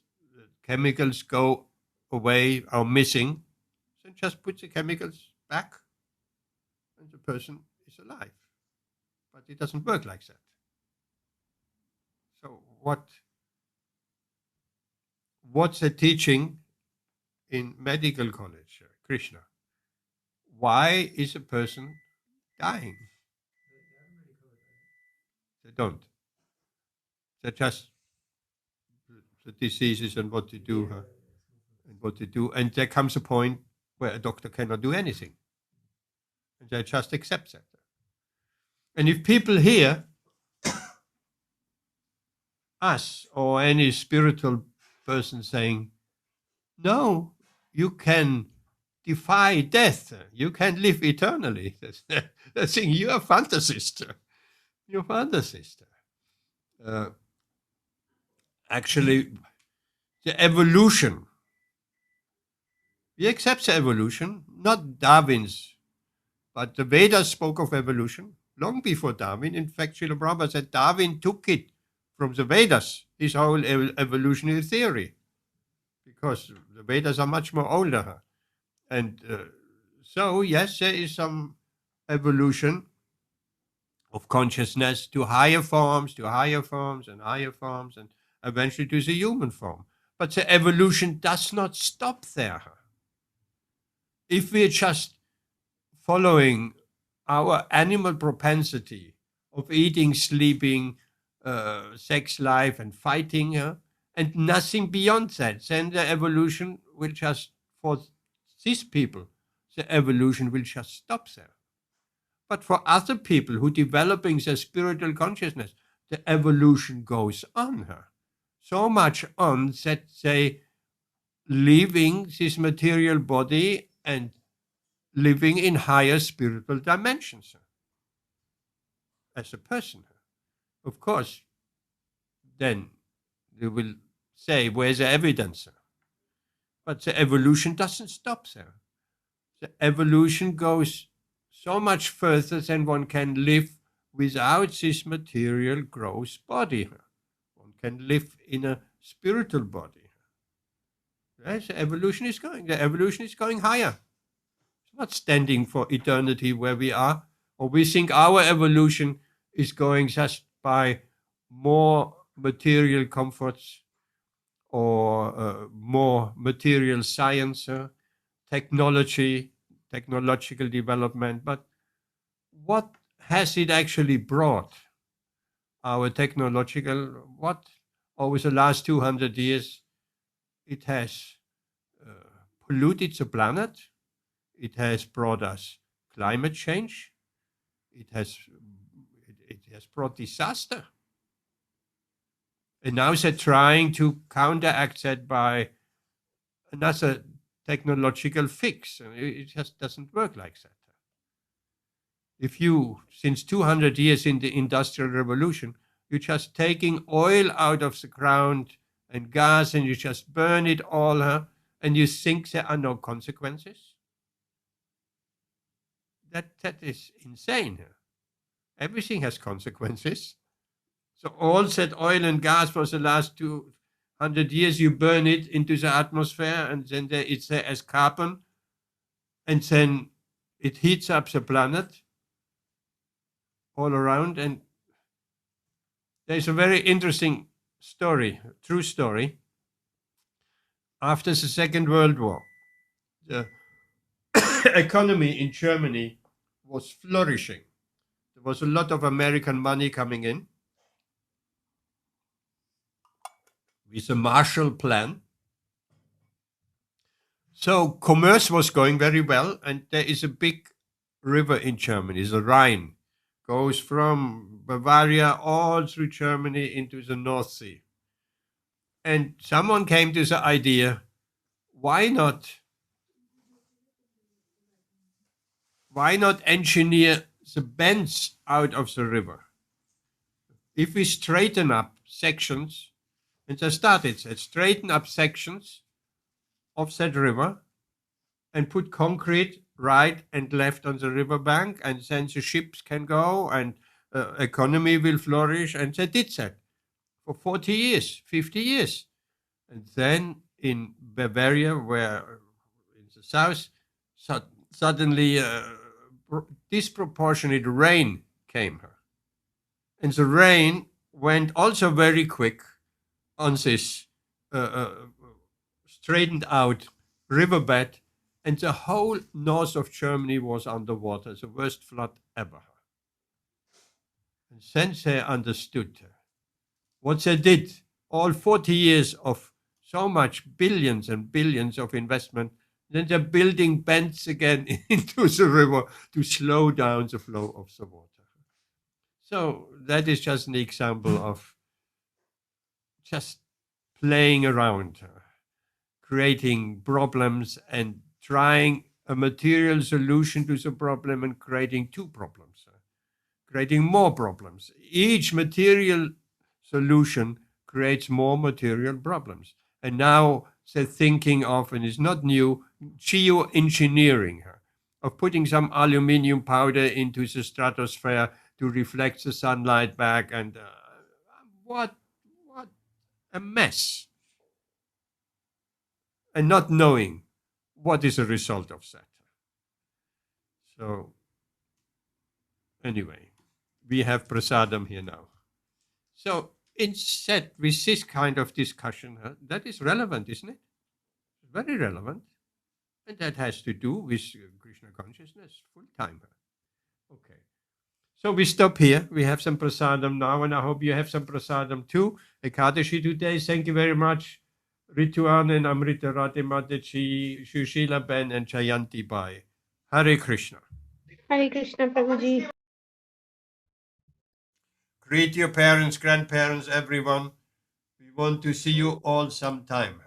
chemicals go away, are missing, then just put the chemicals back and the person is alive. But it doesn't work like that. So what's the teaching in medical college, Krishna? Why is a person dying? They don't. They're just the diseases and what to do, and there comes a point where a doctor cannot do anything, and they just accept that. And if people hear us or any spiritual person saying, "No, you can defy death. You can live eternally," they're saying you're a fantasist. You're a fantasist. Actually, the evolution. We accept the evolution, not Darwin's, but the Vedas spoke of evolution long before Darwin. In fact, Srila Prabhupada said Darwin took it from the Vedas, his whole evolutionary theory, because the Vedas are much more older. And so, yes, there is some evolution of consciousness to higher forms, and higher forms, and eventually to the human form. But the evolution does not stop there. If we're just following our animal propensity of eating, sleeping, sex life, and fighting, and nothing beyond that, then the evolution will just, for these people, the evolution will just stop there. But for other people who are developing their spiritual consciousness, the evolution goes on. So much on that they leaving this material body and living in higher spiritual dimensions as a person. Of course, then they will say, where's the evidence? But the evolution doesn't stop there. The evolution goes so much further than one can live without this material gross body. One can live in a spiritual body. Yes, the evolution is going. The evolution is going higher. It's not standing for eternity where we are, or we think our evolution is going just by more material comforts or more material science, technological development, but what has it actually brought? Our technological, what over the last 200 years, it has polluted the planet, it has brought us climate change, it has brought disaster. And now they're trying to counteract that by another technological fix. It just doesn't work like that. If you, since 200 years in the Industrial Revolution, you're just taking oil out of the ground and gas and you just burn it all, and you think there are no consequences? That is insane. Everything has consequences. So all that oil and gas for the last 200 years, you burn it into the atmosphere, and then it's there as carbon, and then it heats up the planet all around. And there's a very interesting story, true story. After the Second World War, the economy in Germany was flourishing. There was a lot of American money coming in with a Marshall Plan. So commerce was going very well, and there is a big river in Germany, the Rhine, goes from Bavaria all through Germany into the North Sea. And someone came to the idea, why not engineer the bends out of the river? If we straighten up sections, and they started, straighten up sections of that river and put concrete right and left on the riverbank, and then the ships can go and economy will flourish. And they did that for 40 years, 50 years. And then in Bavaria, where in the south, suddenly disproportionate rain came. And the rain went also very quick on this straightened out riverbed, and the whole north of Germany was underwater, the worst flood ever. And then they understood what they did, all 40 years of so much billions and billions of investment, then they're building bends again into the river to slow down the flow of the water. So that is just an example of just playing around, creating problems and trying a material solution to the problem and creating two problems, creating more problems. Each material solution creates more material problems. And now they're thinking of, and it's not new, geoengineering, of putting some aluminium powder into the stratosphere to reflect the sunlight back. And what a mess. And not knowing what is the result of that. So, anyway, we have prasadam here now. So, instead, with this kind of discussion, that is relevant, isn't it? Very relevant. And that has to do with Krishna consciousness full time. Okay. So we stop here. We have some prasadam now, and I hope you have some prasadam too. Ekadashi today. Thank you very much. Rituan and Amrita Radhe Mataji, Shushila Ben and Jayanti Bai. Hare Krishna. Hare Krishna, Prabhuji. Greet your parents, grandparents, everyone. We want to see you all sometime.